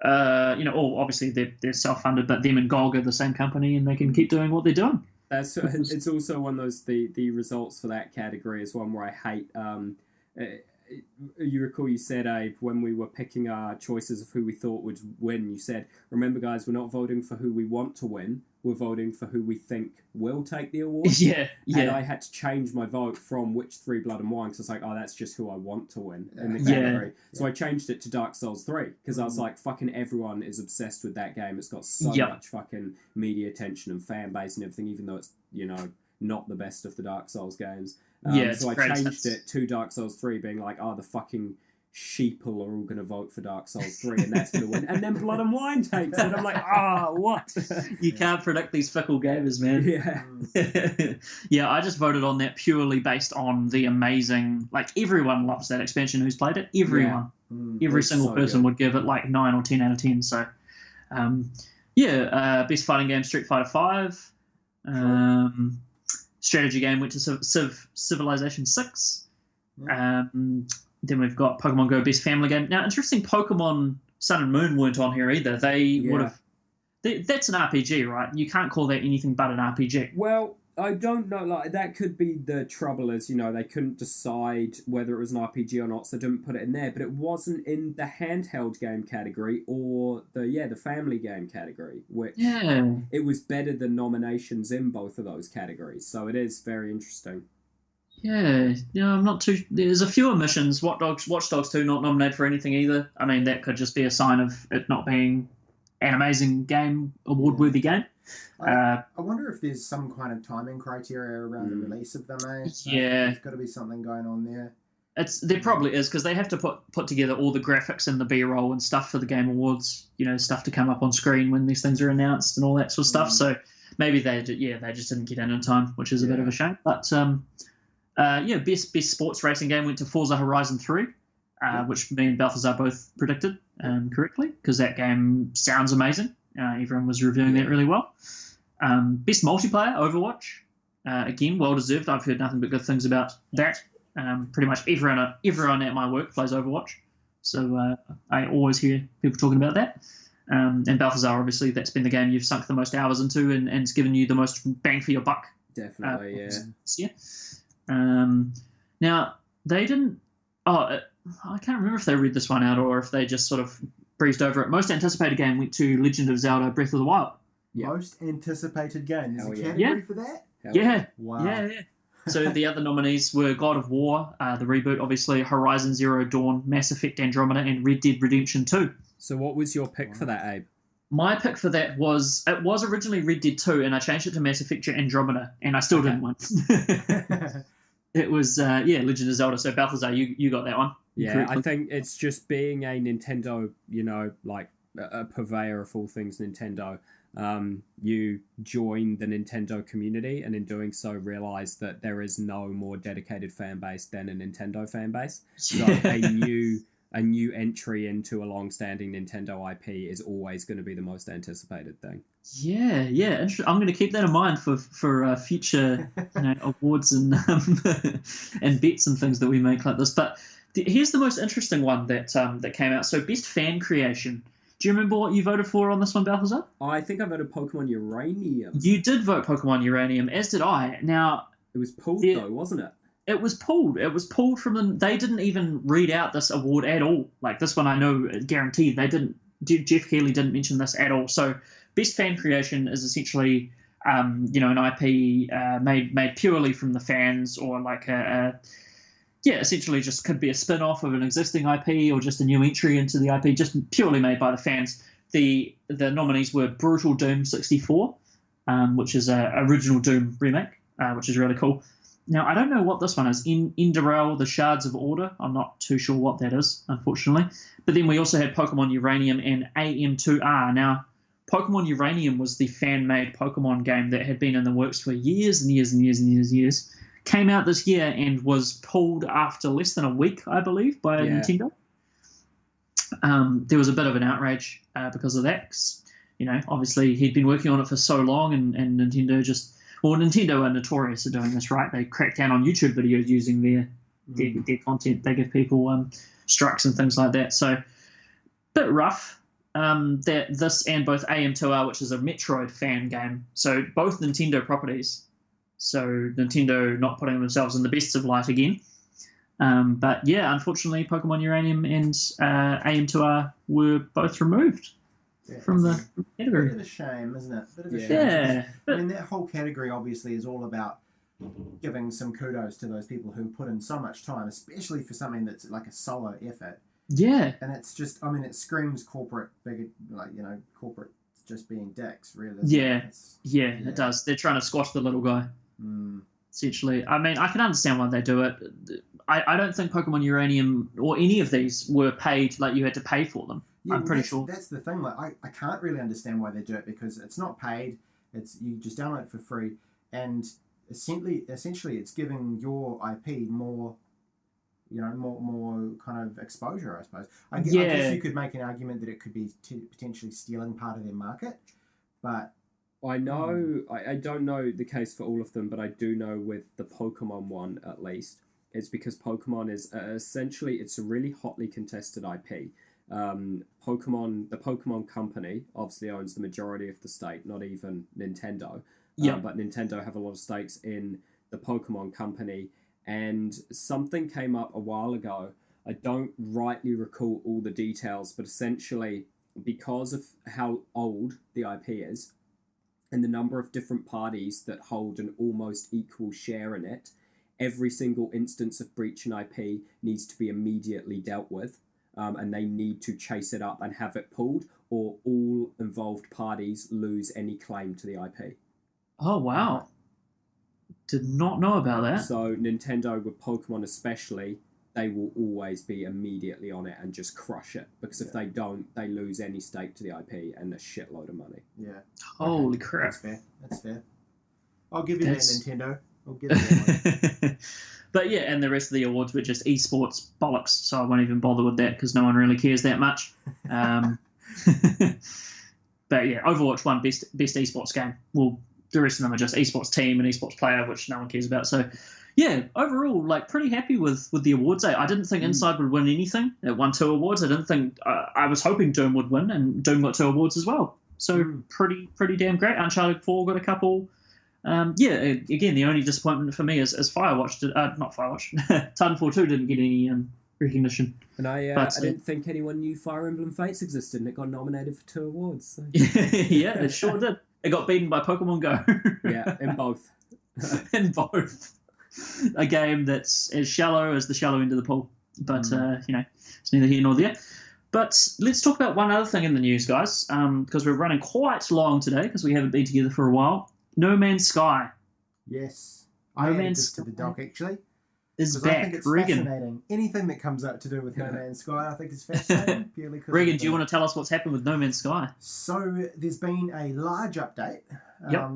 obviously they're self-funded, but them and GOG are the same company, and they can keep doing what they're doing. It's also one of those the results for that category is one where I hate. You recall you said, Abe, when we were picking our choices of who we thought would win, you said, remember guys, we're not voting for who we want to win, we're voting for who we think will take the award. Yeah. And I had to change my vote from which 3 Blood and Wine, because I was like, that's just who I want to win in the category. So I changed it to Dark Souls 3, because I was like, fucking everyone is obsessed with that game. It's got so much fucking media attention and fan base and everything, even though it's, not the best of the Dark Souls games. So I changed it to Dark Souls 3, being like, the fucking sheeple are all going to vote for Dark Souls 3, and that's going to win. And then Blood and Wine takes it. I'm like, what? You can't predict these fickle gamers, man. Yeah. Yeah, I just voted on that purely based on the amazing, everyone loves that expansion who's played it. Everyone. Yeah. Every single person would give it 9 or 10 out of 10. So, best fighting game, Street Fighter 5. Strategy game went to Civilization 6. Then we've got Pokemon Go Best Family Game. Now, interesting, Pokemon Sun and Moon weren't on here either. They would have... That's an RPG, right? You can't call that anything but an RPG. Well, I don't know. That could be the trouble is, they couldn't decide whether it was an RPG or not, so they didn't put it in there. But it wasn't in the handheld game category or the family game category, which it was better than nominations in both of those categories. So it is very interesting. Yeah, I'm not too... There's a few omissions. Watch Dogs 2 not nominated for anything either. I mean, that could just be a sign of it not being an amazing game, award-worthy game. I wonder if there's some kind of timing criteria around the release of them, eh? There's got to be something going on there. There probably is, because they have to put together all the graphics and the B-roll and stuff for the Game Awards, stuff to come up on screen when these things are announced and all that sort of stuff. So maybe they just didn't get in time, which is a bit of a shame. But best sports racing game went to Forza Horizon 3, which me and Balthazar both predicted correctly, because that game sounds amazing. Everyone was reviewing that really well. Best multiplayer, Overwatch. Again, well deserved. I've heard nothing but good things about that. Pretty much everyone at my work plays Overwatch, so I always hear people talking about that. And Balthazar, obviously, that's been the game you've sunk the most hours into, and it's given you the most bang for your buck. Definitely, Now, they didn't... I can't remember if they read this one out or if they just sort of breezed over it. Most anticipated game went to Legend of Zelda Breath of the Wild. Yep. Most anticipated game. There's a category for that? Wow. Yeah. So the other nominees were God of War, the reboot, obviously, Horizon Zero Dawn, Mass Effect Andromeda, and Red Dead Redemption 2. So what was your pick for that, Abe? My pick for that was originally Red Dead 2, and I changed it to Mass Effect Andromeda, and I still didn't win. It was, Legend of Zelda. So, Balthazar, you got that one. Yeah, correctly. I think it's just being a Nintendo, a purveyor of all things Nintendo. You join the Nintendo community, and in doing so realize that there is no more dedicated fan base than a Nintendo fan base. So a new entry into a long-standing Nintendo IP is always going to be the most anticipated thing. Yeah. I'm going to keep that in mind for future awards and and bets and things that we make like this. But here's the most interesting one that came out. So, best fan creation. Do you remember what you voted for on this one, Balthazar? I think I voted Pokemon Uranium. You did vote Pokemon Uranium, as did I. Now, it was pulled though, wasn't it? It was pulled. It was pulled from them. They didn't even read out this award at all. Like this one, I know guaranteed they didn't. Jeff Keighley didn't mention this at all. So, best fan creation is essentially, an IP made purely from the fans, or like yeah, essentially just could be a spin-off of an existing IP or just a new entry into the IP, just purely made by the fans. The nominees were Brutal Doom 64, which is a original Doom remake, which is really cool. Now, I don't know what this one is. Indorel, The Shards of Order. I'm not too sure what that is, unfortunately. But then we also had Pokemon Uranium and AM2R. Now, Pokemon Uranium was the fan-made Pokemon game that had been in the works for years and years and years and years and years. Came out this year and was pulled after less than a week, I believe, by Nintendo. There was a bit of an outrage because of that. 'Cause, obviously he'd been working on it for so long, and Nintendo Nintendo are notorious for doing this, right? They crack down on YouTube videos using their content. They give people strikes and things like that. So, bit rough. This and both AM2R, which is a Metroid fan game, so both Nintendo properties. So Nintendo not putting themselves in the best of light again. But yeah, unfortunately, Pokemon Uranium and AM2R were both removed from the category. Bit of a shame, isn't it? Bit of a shame. Yeah. I mean, that whole category obviously is all about giving some kudos to those people who put in so much time, especially for something that's like a solo effort. Yeah. And it's just, I mean, it screams corporate, corporate just being dicks, really. Yeah. It does. They're trying to squash the little guy. Essentially. I mean, I can understand why they do it. I don't think Pokemon Uranium or any of these were paid, like you had to pay for them. Yeah, I'm pretty sure. That's the thing. Like, I can't really understand why they do it, because it's not paid. You just download it for free, and essentially it's giving your IP more, more kind of exposure, I suppose. I guess you could make an argument that it could be potentially stealing part of their market, but I know I don't know the case for all of them, but I do know with the Pokemon one at least, it's because Pokemon is essentially, it's a really hotly contested IP. The Pokemon company obviously owns the majority of the stake, not even Nintendo. But Nintendo have a lot of stakes in the Pokemon company, and something came up a while ago. I don't rightly recall all the details, but essentially because of how old the IP is and the number of different parties that hold an almost equal share in it, every single instance of breach in IP needs to be immediately dealt with. And they need to chase it up and have it pulled, or all involved parties lose any claim to the IP. Oh, wow. Did not know about that. So Nintendo, with Pokemon especially, they will always be immediately on it and just crush it. Because if they don't, they lose any stake to the IP and a shitload of money. Yeah. Holy crap. That's fair. I'll give you that, Nintendo. I'll give you that one. But yeah, and the rest of the awards were just esports bollocks, so I won't even bother with that because no one really cares that much. But yeah, Overwatch won best esports game. Well, the rest of them are just esports team and esports player, which no one cares about. So yeah, overall, like pretty happy with the awards. I didn't think Inside would win anything. It won 2 awards. I didn't think I was hoping Doom would win, and Doom got 2 awards as well. So pretty damn great. Uncharted 4 got a couple. Again, the only disappointment for me is Firewatch not Firewatch. Titanfall 2 didn't get any recognition. And I didn't think anyone knew Fire Emblem Fates existed, and it got nominated for 2 awards. So. Yeah, it sure did. It got beaten by Pokemon Go. Yeah, in both. In both. A game that's as shallow as the shallow end of the pool. But, it's neither here nor there. But let's talk about one other thing in the news, guys, because we're running quite long today because we haven't been together for a while. No Man's Sky. Yes. No I added Man's this to the doc, actually. Is back. back. I think it's Reagan. fascinating. Anything that comes up to do with No Man's Sky, I think is fascinating. Purely Reagan, do you want to tell us what's happened with No Man's Sky? So there's been a large update,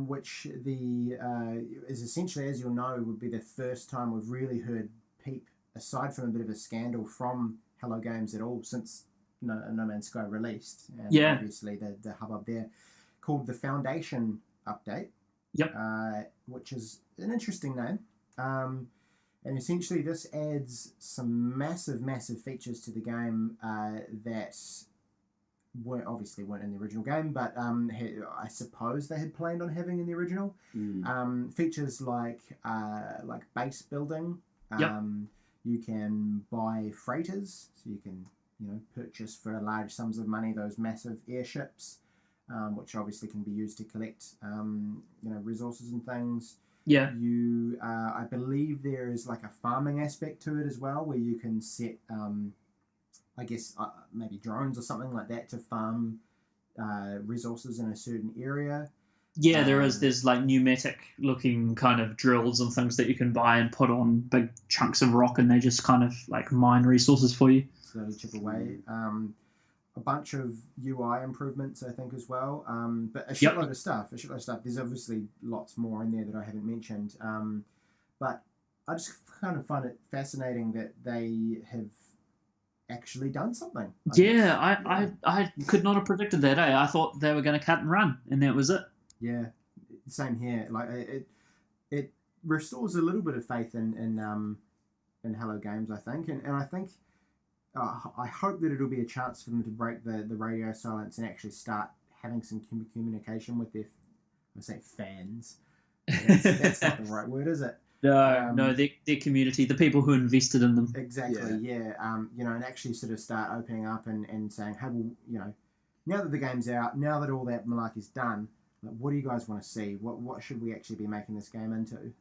which is essentially, as you'll know, would be the first time we've really heard peep, aside from a bit of a scandal from Hello Games at all, since No Man's Sky released. And obviously the hubbub there, called the Foundation Update. Yep. Which is an interesting name. And essentially this adds some massive features to the game that weren't in the original game, but I suppose they had planned on having in the original. Features like base building. You can buy freighters, so you can purchase for large sums of money those massive airships. which obviously can be used to collect, resources and things. Yeah. You, I believe there is like a farming aspect to it as well, where you can set, maybe drones or something like that to farm resources in a certain area. Yeah, there's like pneumatic looking kind of drills and things that you can buy and put on big chunks of rock, and they just kind of like mine resources for you. Slowly chip away. A bunch of UI improvements, I think, as well. But a shitload of stuff. There's obviously lots more in there that I haven't mentioned. But I just kind of find it fascinating that they have actually done something. I could not have predicted that. I thought they were going to cut and run, and that was it. Yeah, same here. Like it restores a little bit of faith in Hello Games, I think, and I think I hope that it'll be a chance for them to break the radio silence and actually start having some communication with their, I say fans. That's not the right word, is it? No, their community, the people who invested in them. Exactly, yeah. And actually sort of start opening up and saying, hey, well, now that the game's out, now that all that malarkey's done, what do you guys want to see? What should we actually be making this game into?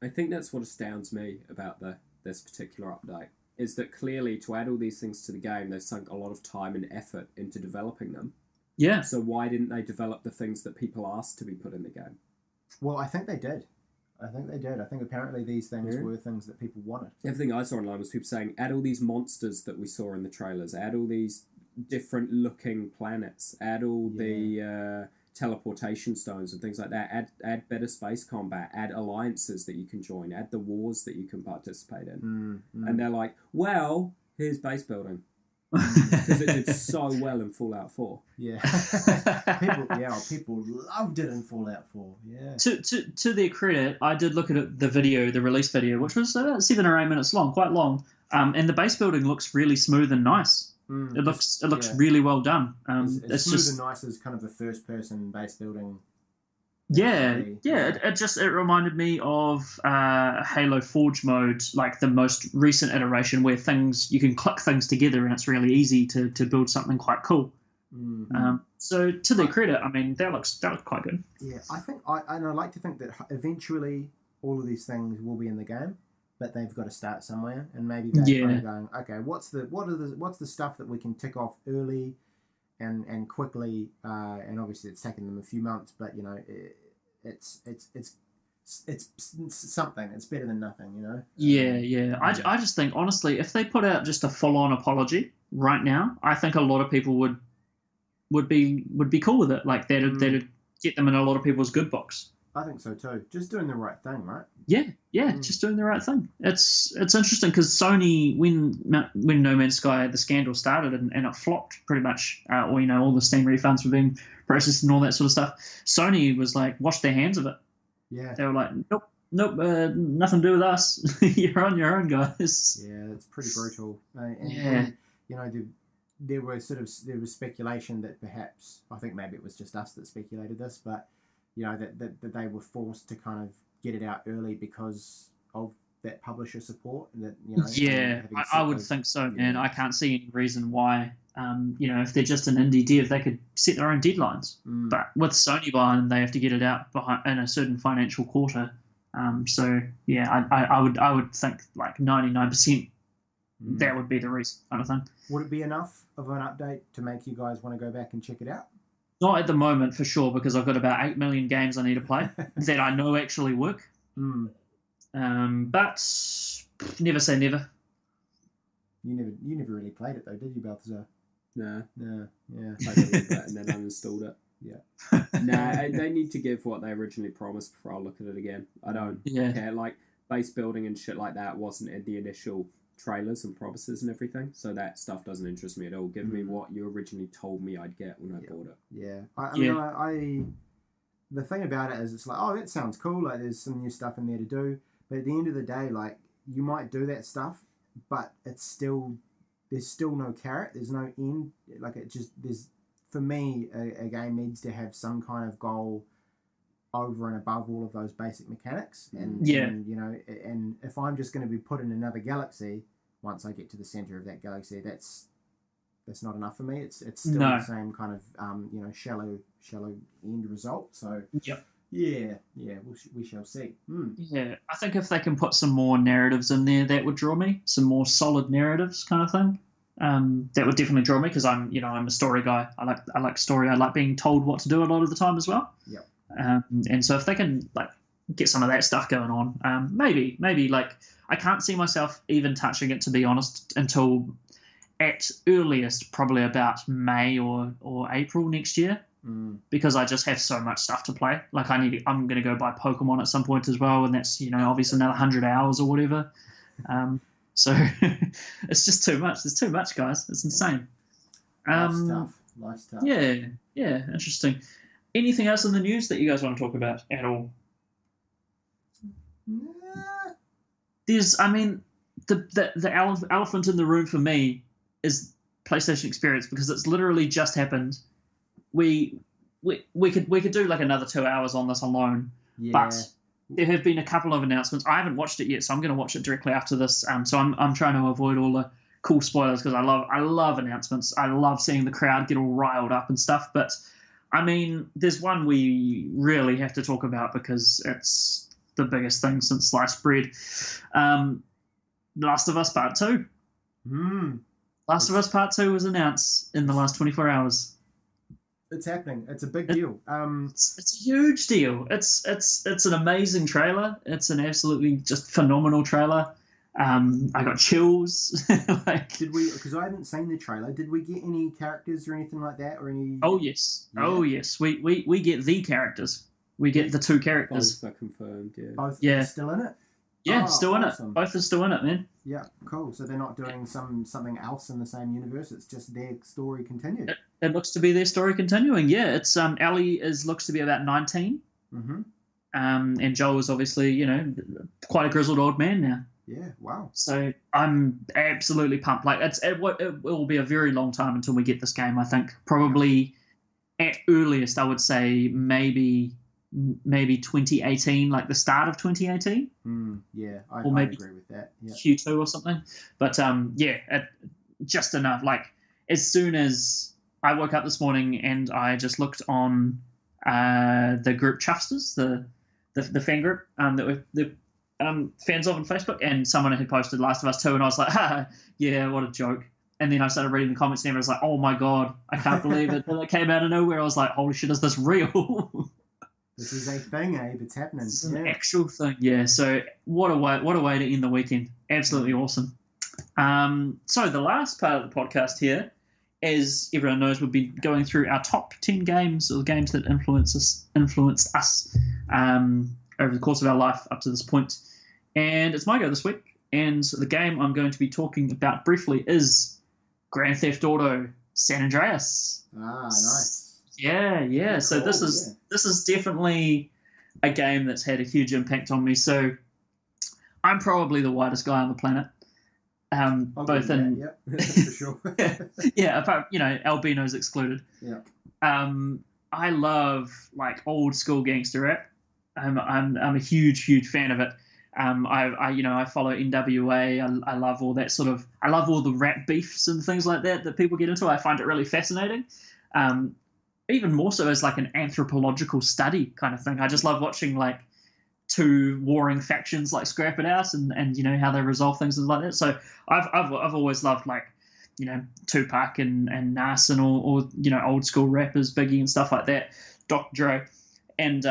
I think that's what astounds me about this particular update, is that clearly to add all these things to the game, they've sunk a lot of time and effort into developing them. Yeah. So why didn't they develop the things that people asked to be put in the game? Well, I think they did. I think apparently these things were things that people wanted. Everything I saw online was people saying, add all these monsters that we saw in the trailers, add all these different looking planets, add all the teleportation stones and things like that, add better space combat, add alliances that you can join, add the wars that you can participate in. And they're like, well, here's base building. Because it did so well in Fallout 4. Yeah. People loved it in Fallout 4. Yeah. To their credit, I did look at the release video, which was 7 or 8 minutes long, quite long. And the base building looks really smooth and nice. It looks really well done. It's smooth and nice as kind of the first person base building. It reminded me of Halo Forge mode, like the most recent iteration, where you can click things together and it's really easy to build something quite cool. So to their credit, I mean, that looks quite good. Yeah, I think I like to think that eventually all of these things will be in the game, but they've got to start somewhere, and maybe they're kind of going, okay, what's the stuff that we can tick off early and quickly, and obviously it's taken them a few months, but it's something. It's better than nothing, I just think, honestly, if they put out just a full-on apology right now, I think a lot of people would be cool with it. Like that'd get them in a lot of people's good books. I think so too. Just doing the right thing, right? Yeah, just doing the right thing. It's interesting because Sony, when No Man's Sky, the scandal started and it flopped pretty much, all the Steam refunds were being processed and all that sort of stuff, Sony was like, wash their hands of it. Yeah. They were like, nope, nothing to do with us. You're on your own, guys. Yeah, it's pretty brutal. There was speculation that perhaps, I think maybe it was just us that speculated this, but that they were forced to kind of get it out early because of that publisher support. I would think so, man. I can't see any reason why. If they're just an indie dev, they could set their own deadlines. But with Sony behind them, they have to get it out in a certain financial quarter. I would think like 99%. That would be the reason, kind of thing. Would it be enough of an update to make you guys want to go back and check it out? Not at the moment, for sure, because I've got about 8 million games I need to play that I know actually work. But never say never. You never really played it though, did you, Balthazar? No. Yeah. Played a little bit and then uninstalled it. Yeah. They need to give what they originally promised before I look at it again. I don't care. Like, base building and shit like that wasn't in the initial trailers and promises and everything, so that stuff doesn't interest me at all. Give me what you originally told me I'd get when I bought it. Yeah. I the thing about it is, it's like, oh, that sounds cool, like there's some new stuff in there to do, but at the end of the day, like, you might do that stuff, but there's still no carrot, there's no end. Like, for me, a game needs to have some kind of goal over and above all of those basic mechanics, and if I'm just going to be put in another galaxy, once I get to the center of that galaxy, that's that's not enough for me. It's still the same kind of shallow end result. So yeah, we shall see. Yeah, I think if they can put some more narratives in there, that would draw me. Some more solid narratives, kind of thing. That would definitely draw me because I'm a story guy. I like story. I like being told what to do a lot of the time as well. Yeah. And so if they can like get some of that stuff going on, maybe like I can't see myself even touching it, to be honest, until at earliest probably about May or April next year, because I just have so much stuff to play. Like I'm going to go buy Pokemon at some point as well, and that's obviously another 100 hours or whatever. So it's just too much. There's too much, guys. It's insane. Life's tough. Yeah, interesting. Anything else in the news that you guys want to talk about at all? There's, the elephant in the room for me is PlayStation Experience, because it's literally just happened. We could do like another 2 hours on this alone, but there have been a couple of announcements. I haven't watched it yet, so I'm going to watch it directly after this. So I'm trying to avoid all the cool spoilers, because I love announcements. I love seeing the crowd get all riled up and stuff. But there's one we really have to talk about because it's the biggest thing since sliced bread. Last of Us Part 2. Last of Us Part 2 was announced in the last 24 hours. It's happening. It's a big deal. It's a huge deal. It's an amazing trailer. It's an absolutely just phenomenal trailer. I got chills. Did we? Because I haven't seen the trailer. Did we get any characters or anything like that, or any? Oh yes. Yeah. Oh yes. We get the characters. We get the two characters. Both are confirmed. Yeah. Both are still in it. Yeah, still awesome. In it. Both are still in it, man. Yeah, cool. So they're not doing something else in the same universe. It's just their story continued. It looks to be their story continuing. Yeah, it's Ellie looks to be about 19. Mm-hmm. And Joel is obviously quite a grizzled old man now. Yeah, wow. So I'm absolutely pumped. Like it will be a very long time until we get this game. I think probably at earliest I would say maybe 2018, like the start of 2018. Yeah, I agree with that. Yeah. Q2 or something. But just enough. Like as soon as I woke up this morning and I just looked on the group Chuffsters, the fan group that we're fans of on Facebook, and someone had posted Last of Us 2, and I was like, yeah, what a joke. And then I started reading the comments and I was like, oh my god, I can't believe it. And it came out of nowhere. I was like, holy shit, is this real? This is a thing, Abe. It's happening. This is an actual thing. Yeah, so what a way to end the weekend. Absolutely awesome. So the last part of the podcast here, as everyone knows, we'll be going through our top 10 games, or games that influenced us over the course of our life up to this point. And it's my go this week. And the game I'm going to be talking about briefly is Grand Theft Auto San Andreas. Ah, nice. Yeah. So this is definitely a game that's had a huge impact on me. So I'm probably the whitest guy on the planet. Both in for sure. Yeah, apart, albinos excluded. Yeah. I love like old school gangster rap. I'm a huge fan of it. I follow NWA. I love all that I love all the rap beefs and things like that people get into. I find it really fascinating. Even more so as like an anthropological study kind of thing. I just love watching like two warring factions like scrap it out and how they resolve things and like that. So I've always loved like Tupac and Nas and all old school rappers, Biggie and stuff like that, Dr. Dre, and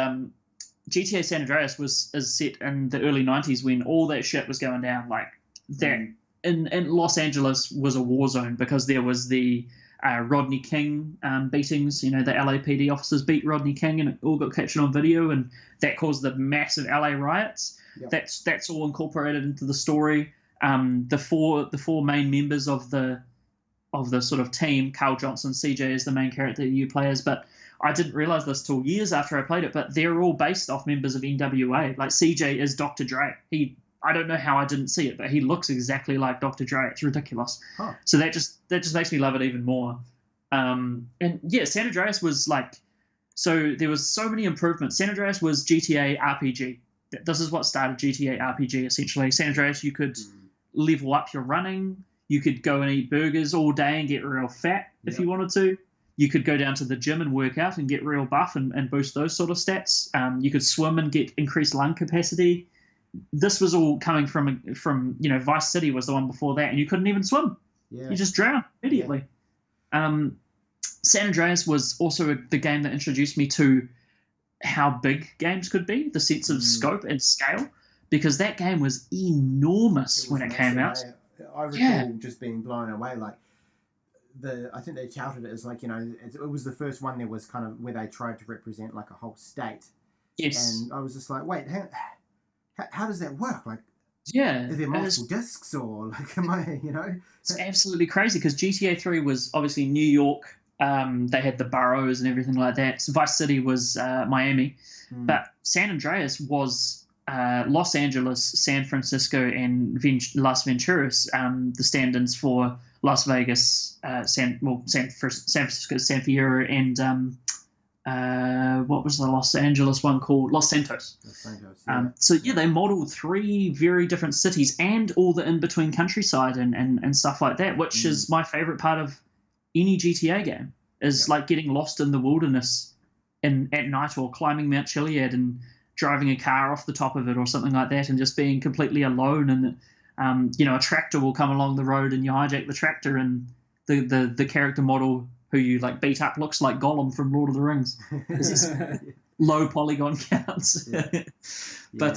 GTA San Andreas is set in the early 90s when all that shit was going down. Like that in Los Angeles was a war zone because there was the Rodney King beatings. The LAPD officers beat Rodney King and it all got captured on video, and that caused the massive LA riots. Yep. That's all incorporated into the story. The four main members of the sort of team, Carl Johnson, CJ is the main character you play as, but I didn't realize this till years after I played it, but they're all based off members of NWA. Like CJ is Dr. Dre. I don't know how I didn't see it, but he looks exactly like Dr. Dre. It's ridiculous. Huh. So that just makes me love it even more. And yeah, San Andreas was like, so there was so many improvements. San Andreas was GTA RPG. This is what started GTA RPG essentially. San Andreas, you could level up your running. You could go and eat burgers all day and get real fat if you wanted to. You could go down to the gym and work out and get real buff and boost those sort of stats. You could swim and get increased lung capacity. This was all coming from Vice City was the one before that, and you couldn't even swim. Yeah. You just drown immediately. Yeah. San Andreas was also the game that introduced me to how big games could be, the sense of scope and scale, because that game was enormous when it came out. I recall just being blown away. Like I think they touted it as like, it was the first one that was kind of where they tried to represent like a whole state. Yes. And I was just like, wait, how does that work? Like, are there multiple discs or like, am I, It's absolutely crazy because GTA 3 was obviously New York. They had the boroughs and everything like that. So Vice City was Miami. But San Andreas was Los Angeles, San Francisco, and Las Venturas, the stand-ins for Las Vegas, San Francisco, San Fierro, and what was the Los Angeles one called? Los Santos. So they modeled 3 very different cities and all the in-between countryside and stuff like that, which is my favorite part of any GTA game, is like getting lost in the wilderness at night, or climbing Mount Chiliad and driving a car off the top of it or something like that, and just being completely alone. And a tractor will come along the road and you hijack the tractor, and the character model who you like beat up looks like Gollum from Lord of the Rings. Low polygon counts. But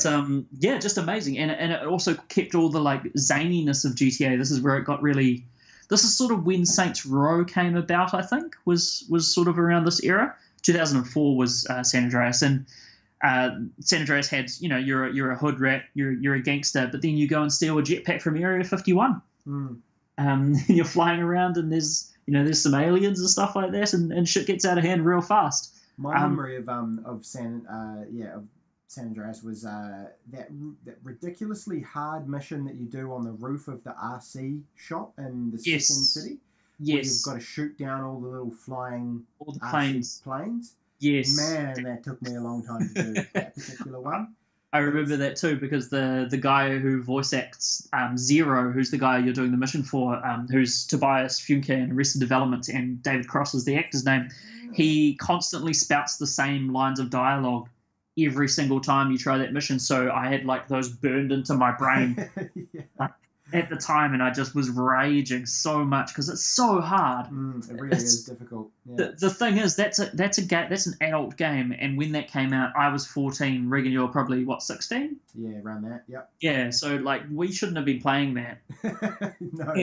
just amazing. And it also kept all the like zaniness of GTA. This is where it got really. This is sort of when Saints Row came about, I think, was sort of around this era. 2004 was San Andreas, and San Andreas had, you're a hood rat, you're a gangster, but then you go and steal a jetpack from Area 51. You're flying around, and there's some aliens and stuff like that, and shit gets out of hand real fast. My memory of San Andreas was that ridiculously hard mission that you do on the roof of the RC shop in the second city. Yes. Where you've got to shoot down all the little flying planes. Yes. Man, that took me a long time to do that particular one. I remember that too, because the guy who voice acts Zero, who's the guy you're doing the mission for, who's Tobias Funke in Arrested Development, and David Cross is the actor's name, he constantly spouts the same lines of dialogue every single time you try that mission. So I had like those burned into my brain at the time, and I just was raging so much because it's so hard. It really is difficult. Yeah. The thing is, that's an adult game, and when that came out, I was 14. Reagan, you were probably 16? Yeah, around that. Yep. Yeah, so like we shouldn't have been playing that. No.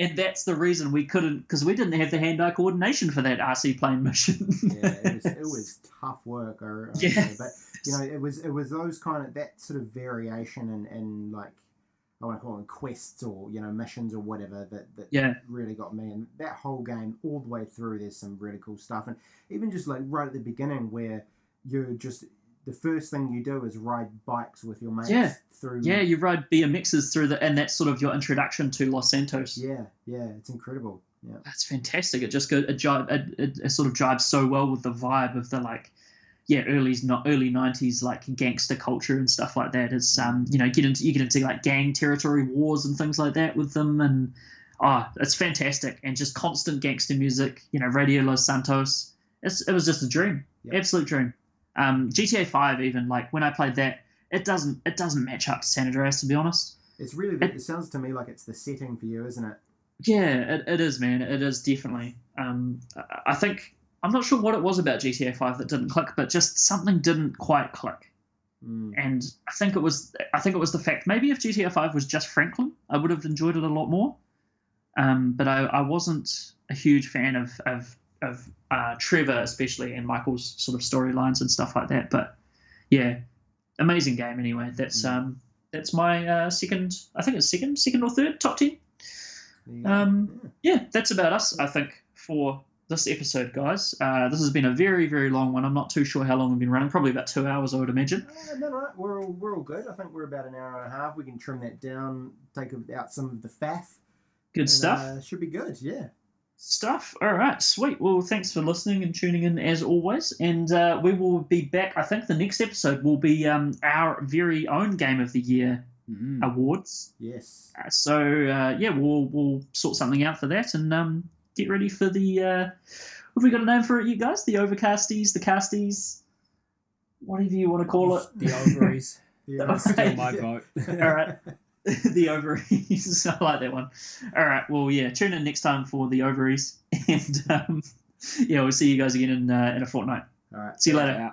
And that's the reason we couldn't, because we didn't have the hand-eye coordination for that RC plane mission. It was tough work. But it was those kind of, that sort of variation and like, I want to call them quests or missions or whatever that really got me. And that whole game all the way through, there's some really cool stuff. And even just like right at the beginning, where you're just, the first thing you do is ride bikes with your mates through. Yeah, you ride BMXs through and that's sort of your introduction to Los Santos. Yeah, it's incredible. Yeah, that's fantastic. It just it sort of jives so well with the vibe of the early 90s like gangster culture and stuff like that. It's you get into like gang territory wars and things like that with them, and it's fantastic. And just constant gangster music, Radio Los Santos. It was just a dream, absolute dream. GTA 5 even, like when I played that, it doesn't match up to San Andreas, to be honest. It's really it sounds to me like it's the setting for you, isn't it? Yeah, it is, man. It is definitely. I think. I'm not sure what it was about GTA 5 that didn't click, but just something didn't quite click. And I think it was the fact, maybe if GTA 5 was just Franklin, I would have enjoyed it a lot more. But I wasn't a huge fan of Trevor, especially, and Michael's sort of storylines and stuff like that. But yeah, amazing game anyway. That's my second or third top 10. That's about us, I think, for this episode, guys. This has been a very, very long one. I'm not too sure how long we've been running. Probably about 2 hours, I would imagine. No, we're all good. I think we're about an hour and a half. We can trim that down, take out some of the faff. Good stuff. Should be good, yeah. Stuff. All right, sweet. Well, thanks for listening and tuning in as always. And we will be back. I think the next episode will be our very own Game of the Year awards. Yes. We'll sort something out for that and get ready for the. Have we got a name for it, you guys? The Overcasties, the Casties, whatever you want to call it. The Ovaries. That's still my vote. All right. The Ovaries. I like that one. All right. Well, yeah. Tune in next time for the Ovaries, and we'll see you guys again in a fortnight. All right. See you later.